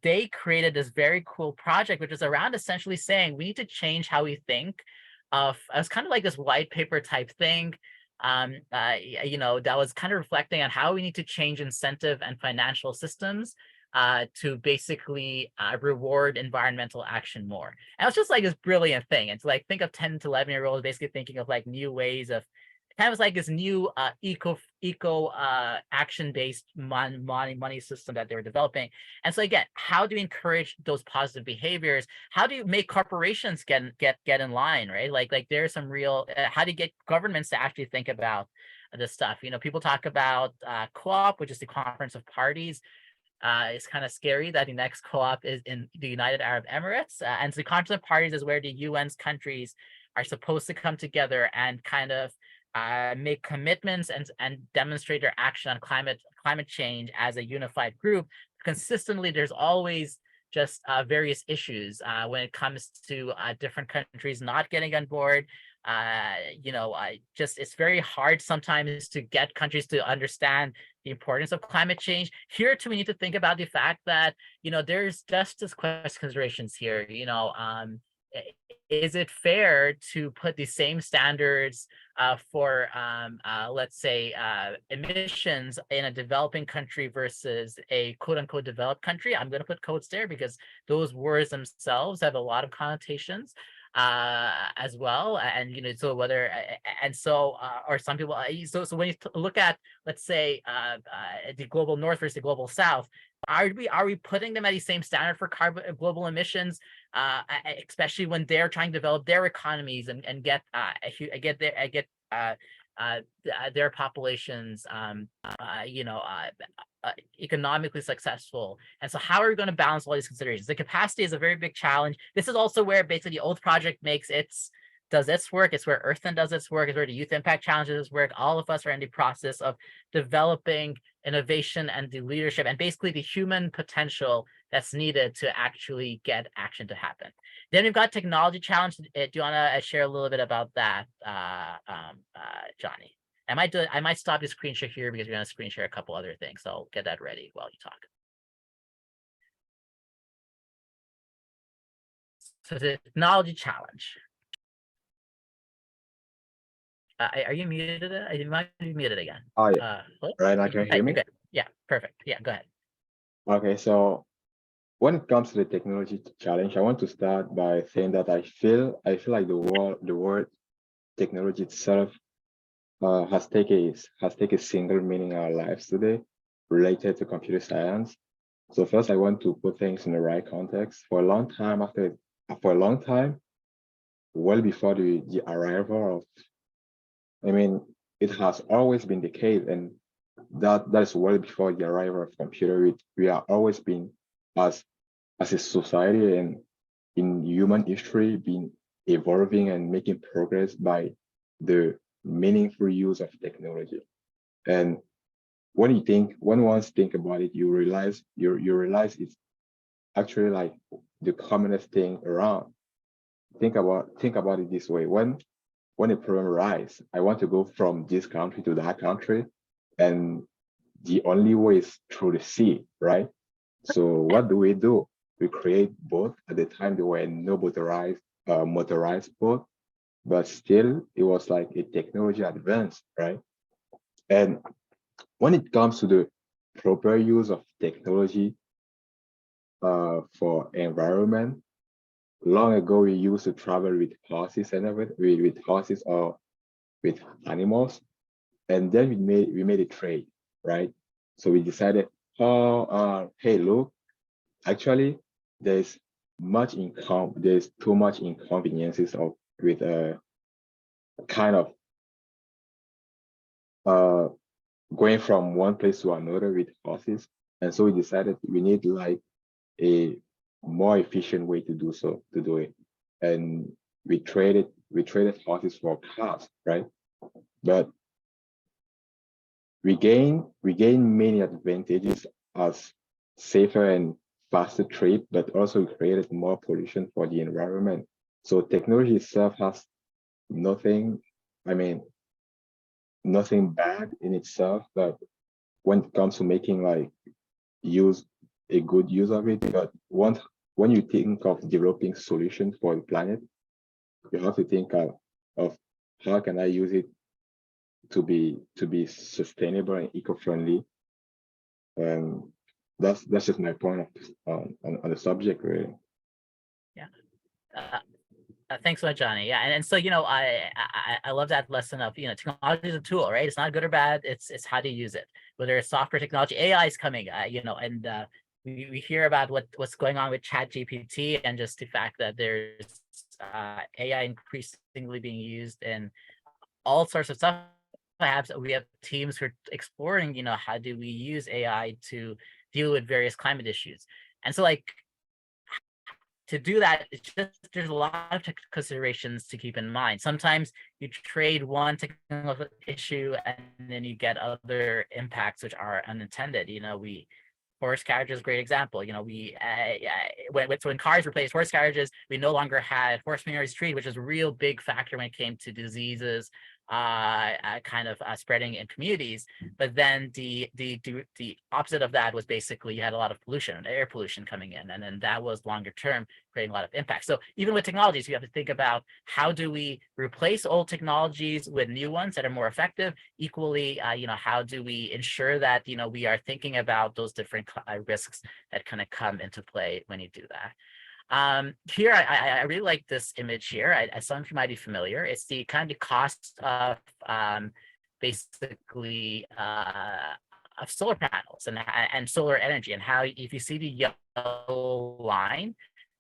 they created this very cool project, which is around essentially saying we need to change how we think of as kind of like this white paper type thing. That was kind of reflecting on how we need to change incentive and financial systems to basically reward environmental action more. And it's just like this brilliant thing. It's like think of 10 to 11-year-olds basically thinking of like new ways of kind of like this new eco action based money system that they were developing. And so again, how do you encourage those positive behaviors? How do you make corporations get in line, right? Like there's some real how do you get governments to actually think about this stuff? People talk about co-op, which is the Conference of Parties. It's kind of scary that the next co-op is in the United Arab Emirates. And so the Conference of Parties is where the UN's countries are supposed to come together and kind of make commitments and demonstrate their action on climate change as a unified group. Consistently, there's always just various issues when it comes to different countries not getting on board. It's very hard sometimes to get countries to understand the importance of climate change. Here too, we need to think about the fact that, there's justice considerations here. Is it fair to put the same standards for, let's say, emissions in a developing country versus a quote unquote developed country? I'm going to put quotes there because those words themselves have a lot of connotations as well. And, so whether, and so, or some people, so when you look at, let's say, the global north versus the global south, are we putting them at the same standard for global emissions, especially when they're trying to develop their economies and get their populations economically successful? And so how are we going to balance all these considerations? The capacity is a very big challenge. This is also where basically the Oath Project does its work. It's where Earthland does its work. It's where the Youth Impact Challenges work. All of us are in the process of developing innovation and the leadership and basically the human potential that's needed to actually get action to happen. Then we've got technology challenge. Do you want to share a little bit about that, Johnny? I might stop the screen share here because we're going to screen share a couple other things. So I'll get that ready while you talk. So the technology challenge. Are you muted? You might be muted again. Oh, yeah. Right, I can hear me. Yeah, perfect. Yeah, go ahead. Okay, so when it comes to the technology challenge, I want to start by saying that I feel like the word technology itself has taken a single meaning in our lives today related to computer science. So first, I want to put things in the right context. For a long time, well before the arrival of, it has always been the case, and that's well before the arrival of computer. We are always been as a society and in human history been evolving and making progress by the meaningful use of technology. And when once think about it, you realize it's actually like the commonest thing around. Think about it this way. When a problem arises, I want to go from this country to that country, and the only way is through the sea, right? So what do? We create boat. At the time, there were no motorized boat, but still it was like a technology advance, right? And when it comes to the proper use of technology for environment, long ago we used to travel with horses and everything, with horses or with animals, and then we made a trade, right? So we decided, hey, look, actually there's too much inconveniences with kind of going from one place to another with horses. And so we decided we need like a more efficient way to do it. And we traded horses for cars, right? But we gain many advantages as safer and faster trade, but also created more pollution for the environment. So technology itself has nothing bad in itself, but when it comes to making like use a good use of it. But once when you think of developing solutions for the planet, you have to think of how can I use it to be sustainable and eco-friendly. And that's just my point on the subject, really. Yeah. Uh, Thanks so much, Johnny. Yeah, and so I love that lesson of technology is a tool, right? It's not good or bad. It's how to use it. Whether it's software technology, AI is coming, and we hear about what's going on with Chat GPT and just the fact that there's AI increasingly being used in all sorts of stuff. Perhaps we have teams who are exploring, how do we use AI to deal with various climate issues, and so like to do that, it's just there's a lot of considerations to keep in mind. Sometimes you trade one technical issue and then you get other impacts which are unintended. Horse carriage is a great example. When cars replaced horse carriages, we no longer had horse manure treated, which is a real big factor when it came to diseases spreading in communities. But then the opposite of that was basically you had a lot of pollution, air pollution coming in, and then that was longer term creating a lot of impact. So even with technologies, you have to think about how do we replace old technologies with new ones that are more effective. Equally, how do we ensure that we are thinking about those different risks that kind of come into play when you do that. Here, I really like this image here. Some of you might be familiar. It's the kind of cost of basically of solar panels and solar energy, and how if you see the yellow line,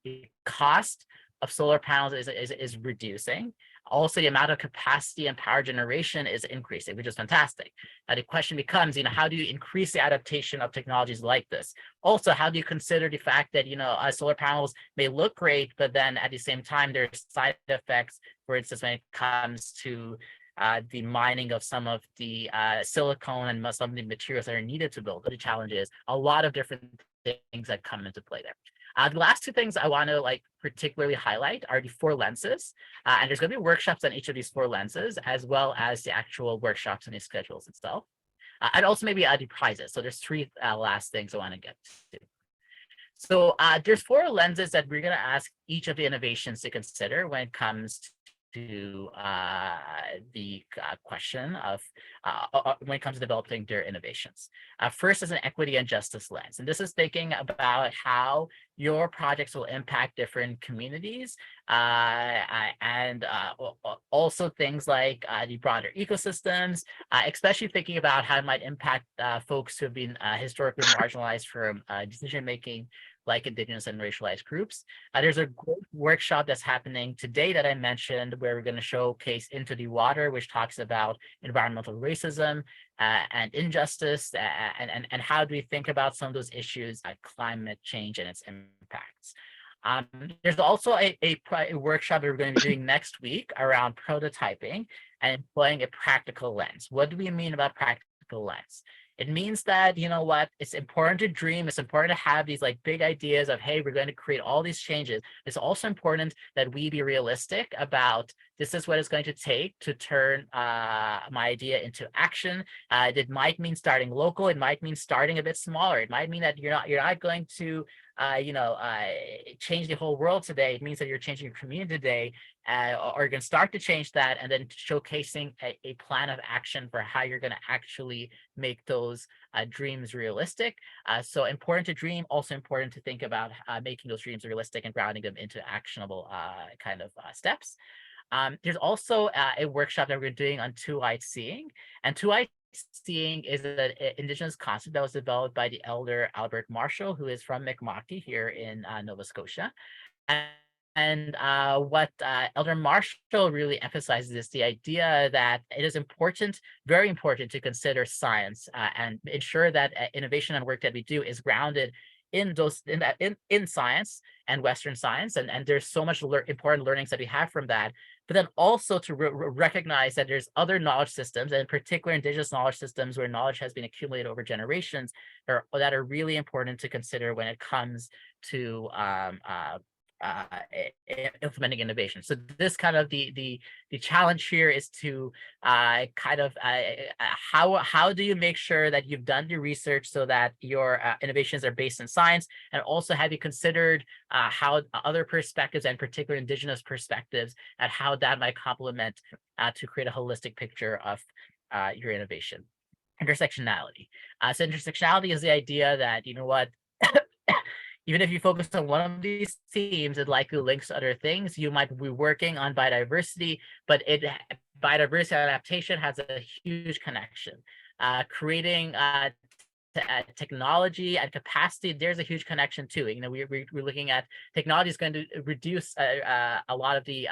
the cost of solar panels is reducing. Also, the amount of capacity and power generation is increasing, which is fantastic. Now, the question becomes, how do you increase the adaptation of technologies like this? Also, how do you consider the fact that, solar panels may look great, but then at the same time, there's side effects, for instance, when it comes to the mining of some of the silicone and some of the materials that are needed to build. The challenge is a lot of different things that come into play there. The last two things I want to particularly highlight are the 4 lenses. And there's going to be workshops on each of these 4 lenses, as well as the actual workshops and the schedules itself. And also maybe the prizes. So there's 3 last things I want to get to. So there's 4 lenses that we're going to ask each of the innovations to consider when it comes to the question of when it comes to developing their innovations. First is an equity and justice lens. And this is thinking about how your projects will impact different communities and also things like the broader ecosystems, especially thinking about how it might impact folks who have been historically marginalized from decision-making, like Indigenous and racialized groups. There's a great workshop that's happening today that I mentioned, where we're going to showcase Into the Water, which talks about environmental racism and injustice, and how do we think about some of those issues like climate change and its impacts. There's also a workshop that we're going to be doing next week around prototyping and employing a practical lens. What do we mean about practical lens? It means that, it's important to dream. It's important to have these big ideas of, hey, we're going to create all these changes. It's also important that we be realistic about this is what it's going to take to turn my idea into action. It might mean starting local. It might mean starting a bit smaller. It might mean that you're not going to change the whole world today. It means that you're changing your community today, or you're going to start to change that, and then showcasing a plan of action for how you're going to actually make those dreams realistic. So important to dream, also important to think about making those dreams realistic and grounding them into actionable steps. There's also a workshop that we're doing on two-eyed seeing, and two-eyed seeing is an Indigenous concept that was developed by the elder Albert Marshall, who is from Mi'kma'ki here in Nova Scotia. And what Elder Marshall really emphasizes is the idea that it is important, very important, to consider science and ensure that innovation and work that we do is grounded in science and Western science, and there's so much important learnings that we have from that. But then also to recognize that there's other knowledge systems, and in particular Indigenous knowledge systems, where knowledge has been accumulated over generations, that are really important to consider when it comes to implementing innovation. So this kind of the challenge here is to how do you make sure that you've done your research so that your innovations are based in science, and also have you considered how other perspectives, and particular indigenous perspectives, and how that might complement to create a holistic picture of your innovation. Intersectionality. So intersectionality is the idea that, you know what, even if you focus on one of these themes, it likely links to other things. You might be working on biodiversity, but biodiversity adaptation has a huge connection. Creating technology and capacity, there's a huge connection too. You know, we're looking at technology is going to reduce a lot of the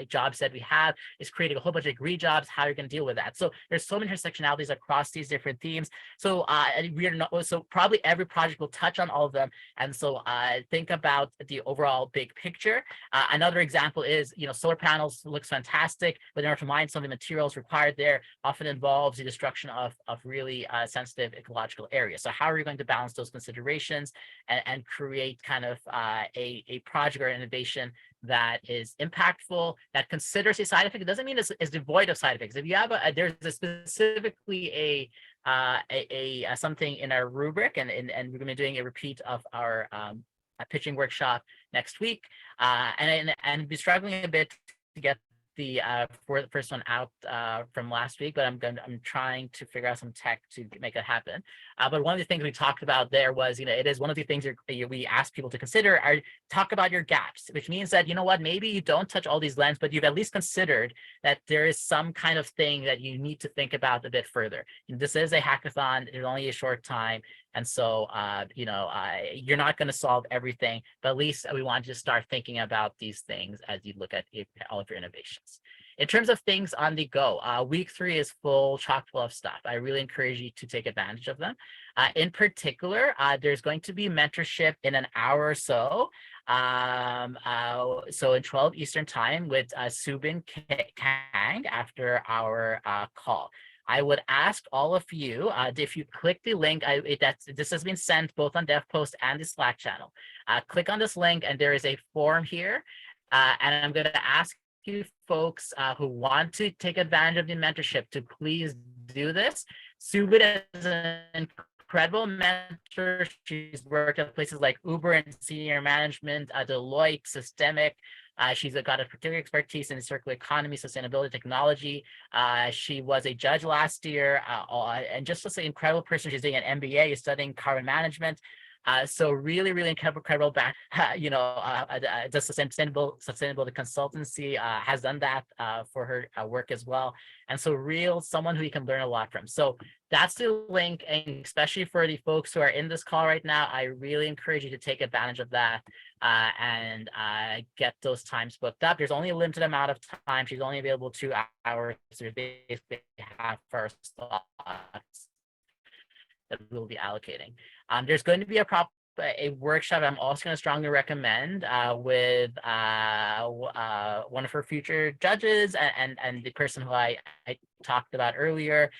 jobs that we have. Is creating a whole bunch of green jobs. How you're going to deal with that? So there's so many intersectionalities across these different themes. So we are not. So probably every project will touch on all of them. And so think about the overall big picture. Another example is, you know, solar panels looks fantastic, but in order to mine some of the materials required there, often involves the destruction of really sensitive ecological areas. So how are you going to balance those considerations and create kind of a project or innovation that is impactful, that considers a side effect? It doesn't mean it's devoid of side effects. If you have there's specifically a something in our rubric, and we're going to be doing a repeat of our pitching workshop next week, and be struggling a bit to get the for the first one out from last week, but I'm trying to figure out some tech to make it happen. But one of the things we talked about there was, you know, it is one of the things we ask people to consider are talk about your gaps, which means that, you know what, maybe you don't touch all these lens, but you've at least considered that there is some kind of thing that you need to think about a bit further. And this is a hackathon, it's only a short time. And so, you know, you're not going to solve everything, but at least we want you to start thinking about these things as you look at all of your innovations. In terms of things on the go, week 3 is chock full of stuff. I really encourage you to take advantage of them. In particular, there's going to be mentorship in an hour or so. So in 12 Eastern time with Subin Kang after our call. I would ask all of you, if you click the link, this has been sent both on DevPost and the Slack channel. Click on this link and there is a form here. And I'm going to ask you folks who want to take advantage of the mentorship to please do this. Subin is an incredible mentor. She's worked at places like Uber and senior management, Deloitte, Systemic. She's got a particular expertise in circular economy, sustainability, technology. She was a judge last year, and just an incredible person. She's doing an MBA, studying carbon management. So really, really incredible back, you know, the sustainable consultancy has done that for her work as well. And so someone who you can learn a lot from. So that's the link, and especially for the folks who are in this call right now, I really encourage you to take advantage of that and get those times booked up. There's only a limited amount of time. She's only available 2 hours. There's basically half her slots that we'll be allocating. There's going to be a workshop I'm also going to strongly recommend with one of her future judges and the person who I talked about earlier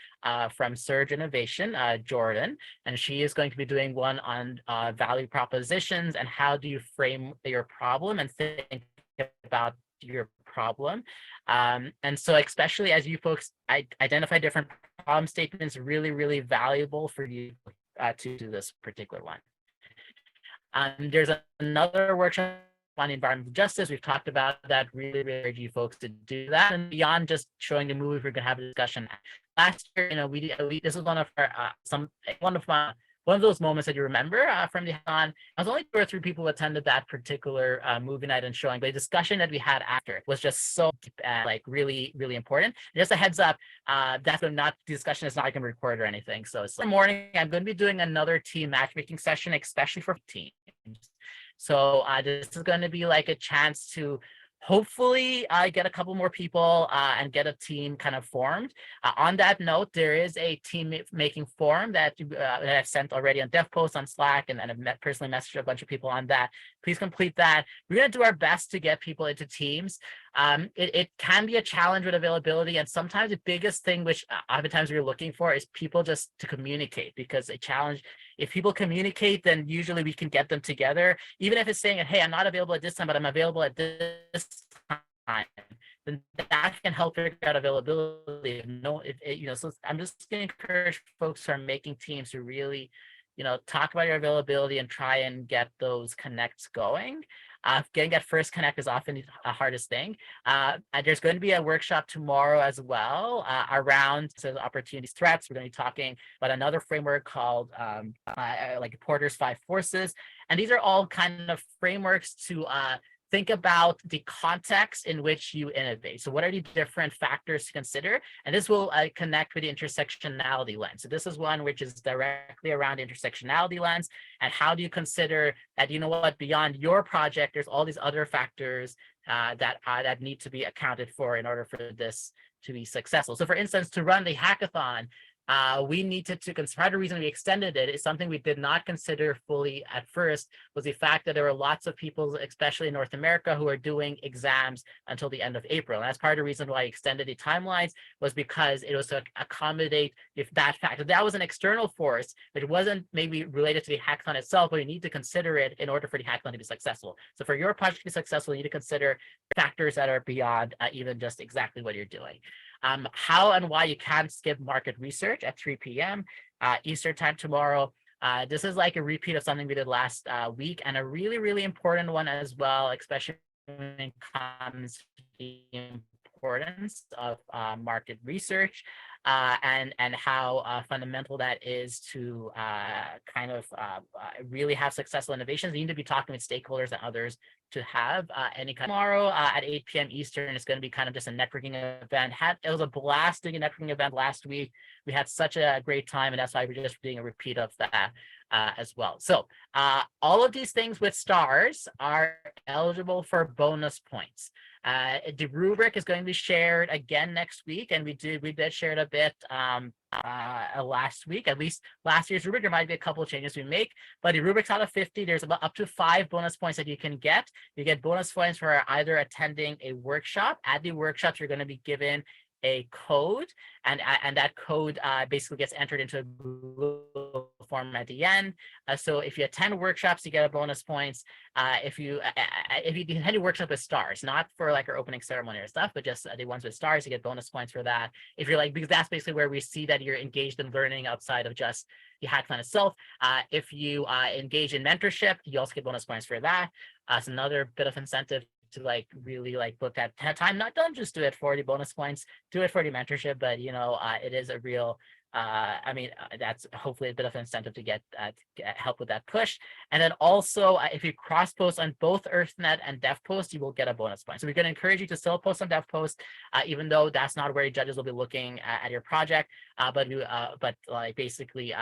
from Surge Innovation, Jordan. And she is going to be doing one on value propositions and how do you frame your problem and think about your problem. And so especially as you folks identify different problem statements, really, really valuable for you to do this particular one. There's another workshop on environmental justice. We've talked about that. Really, really urge you folks to do that. And beyond just showing the movie, we're going to have a discussion. Last year, you know, this was one of our one of those moments that you remember from the hackathon. I was only 2 or 3 people who attended that particular movie night and showing, but the discussion that we had after was just so deep and like really, really important. Just a heads up, the discussion is not going to be recorded or anything. So it's morning. I'm going to be doing another team matchmaking session, especially for teams. So this is going to be like a chance to hopefully get a couple more people and get a team kind of formed. On that note, there is a team making form that I've sent already on DevPost, on Slack, and I've personally messaged a bunch of people on that. Please complete that. We're going to do our best to get people into teams. It can be a challenge with availability, and sometimes the biggest thing which oftentimes we're looking for is people just to communicate, because a challenge if people communicate, then usually we can get them together. Even if it's saying, hey, I'm not available at this time, but I'm available at this time, then that can help figure out availability. So I'm just going to encourage folks who are making teams to really, talk about your availability and try and get those connects going. Getting that first connect is often the hardest thing. And there's going to be a workshop tomorrow as well around opportunities, threats. We're going to be talking about another framework called like Porter's 5 Forces. And these are all kind of frameworks to think about the context in which you innovate. So what are the different factors to consider? And this will connect with the intersectionality lens. So this is one which is directly around the intersectionality lens. And how do you consider that, beyond your project, there's all these other factors that need to be accounted for in order for this to be successful. So for instance, to run the hackathon, we needed to consider. Part of the reason we extended it is something we did not consider fully at first, was the fact that there were lots of people, especially in North America, who are doing exams until the end of April. And that's part of the reason why I extended the timelines, was because it was to accommodate if that fact. That was an external force, which wasn't maybe related to the hackathon itself, but you need to consider it in order for the hackathon to be successful. So for your project to be successful, you need to consider factors that are beyond even just exactly what you're doing. How and why you can't skip market research at 3 p.m. Eastern time tomorrow. This is like a repeat of something we did last week, and a really, really important one as well, especially when it comes to the importance of market research and how fundamental that is to really have successful innovations. You need to be talking with stakeholders and others to have any kind. Tomorrow at 8 p.m. Eastern is going to be kind of just a networking event. It was a blast doing a networking event last week. We had such a great time, and that's why we're just doing a repeat of that as well. So all of these things with stars are eligible for bonus points. The rubric is going to be shared again next week, and we did share it a bit last week. At least last year's rubric, there might be a couple of changes we make, but the rubric's out of 50. There's about up to 5 bonus points that you can get. You get bonus points for either attending a workshop. At the workshops, you're going to be given a code, and that code basically gets entered into a Google form at the end. So if you attend workshops, you get a bonus points. If you attend a workshop with stars, not for like our opening ceremony or stuff, but just the ones with stars, you get bonus points for that. If you're because that's basically where we see that you're engaged in learning outside of just the hackathon itself. If you engage in mentorship, you also get bonus points for that. It's another bit of incentive to really book that time. Don't just do it for the bonus points, do it for the mentorship, but it is a real that's hopefully a bit of incentive to get help with that push. And then also if you cross post on both EarthNet and DevPost, you will get a bonus point. So we're going to encourage you to still post on DevPost, even though that's not where judges will be looking at your project. But basically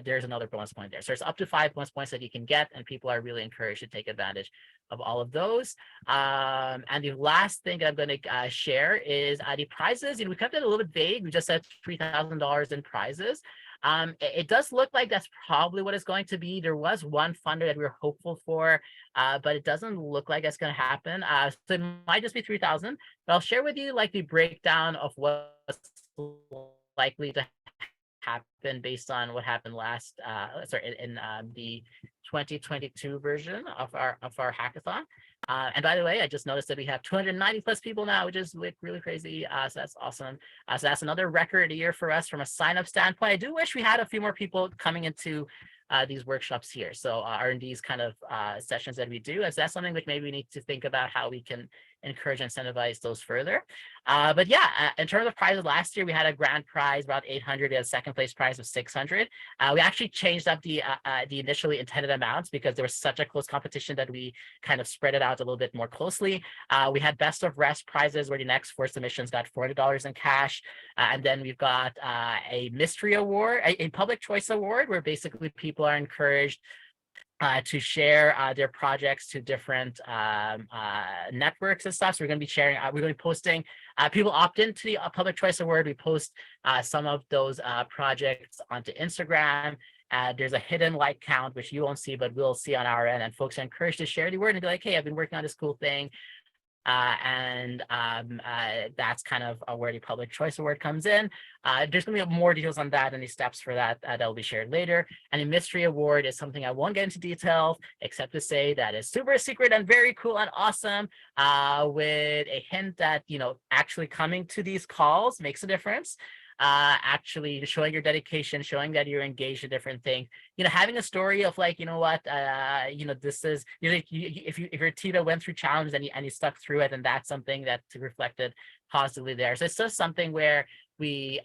there's another bonus point there. So there's up to 5 bonus points that you can get, and people are really encouraged to take advantage of all of those. And the last thing that I'm going to share is the prizes. We kept it a little bit vague. We just said $3,000 in prizes. It does look like that's probably what it's going to be. There was one funder that we were hopeful for, but it doesn't look like it's going to happen. So it might just be 3,000. But I'll share with you the breakdown of what's likely to happen based on what happened in the 2022 version of our hackathon. And by the way, I just noticed that we have 290 plus people now, which is really crazy. So that's awesome. So that's another record year for us from a sign-up standpoint. I do wish we had a few more people coming into these workshops here. So R&D's kind of sessions that we do. And so that's something which maybe we need to think about how we can encourage and incentivize those further. But yeah, in terms of prizes, last year we had a grand prize about 800. We had a second place prize of 600. We actually changed up the initially intended amounts because there was such a close competition that we kind of spread it out a little bit more closely. We had best of rest prizes where the next 4 submissions got $400 in cash. And then we've got a mystery award, a public choice award, where basically people are encouraged to share their projects to different networks and stuff. So we're going to be sharing, we're going to be posting, people opt into the Public Choice Award. We post some of those projects onto Instagram. There's a hidden like count, which you won't see, but we'll see on our end. And folks are encouraged to share the word and be like, hey, I've been working on this cool thing. That's kind of where the Public Choice Award comes in. There's going to be more details on that and the steps for that that will be shared later. And the Mystery Award is something I won't get into detail, except to say that it's super secret and very cool and awesome, with a hint that, actually coming to these calls makes a difference. Actually showing your dedication, showing that you're engaged in different things, having a story of like, this is, if your Tita went through challenges and you stuck through it, and that's something that's reflected positively there. So it's just something where we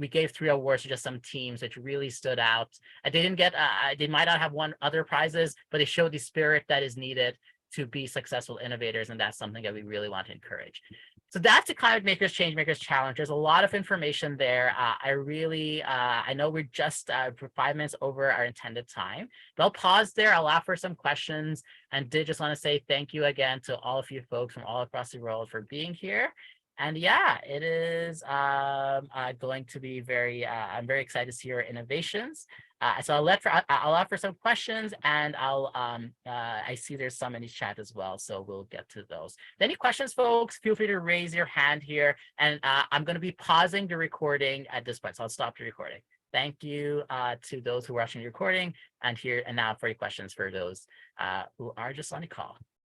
gave 3 awards to just some teams which really stood out. They didn't get, they might not have won other prizes, but they showed the spirit that is needed to be successful innovators, and that's something that we really want to encourage. So that's the Climate Makers Change Makers Challenge. There's a lot of information there. I know we're just 5 minutes over our intended time, but I'll pause there. I'll offer some questions, and did just want to say thank you again to all of you folks from all across the world for being here. And yeah, it is going to be I'm very excited to see your innovations. So I'll offer some questions, and I see there's some in the chat as well, so we'll get to those. Any questions, folks? Feel free to raise your hand here, and I'm going to be pausing the recording at this point, so I'll stop the recording. Thank you to those who are watching the recording, and now for your questions for those who are just on the call.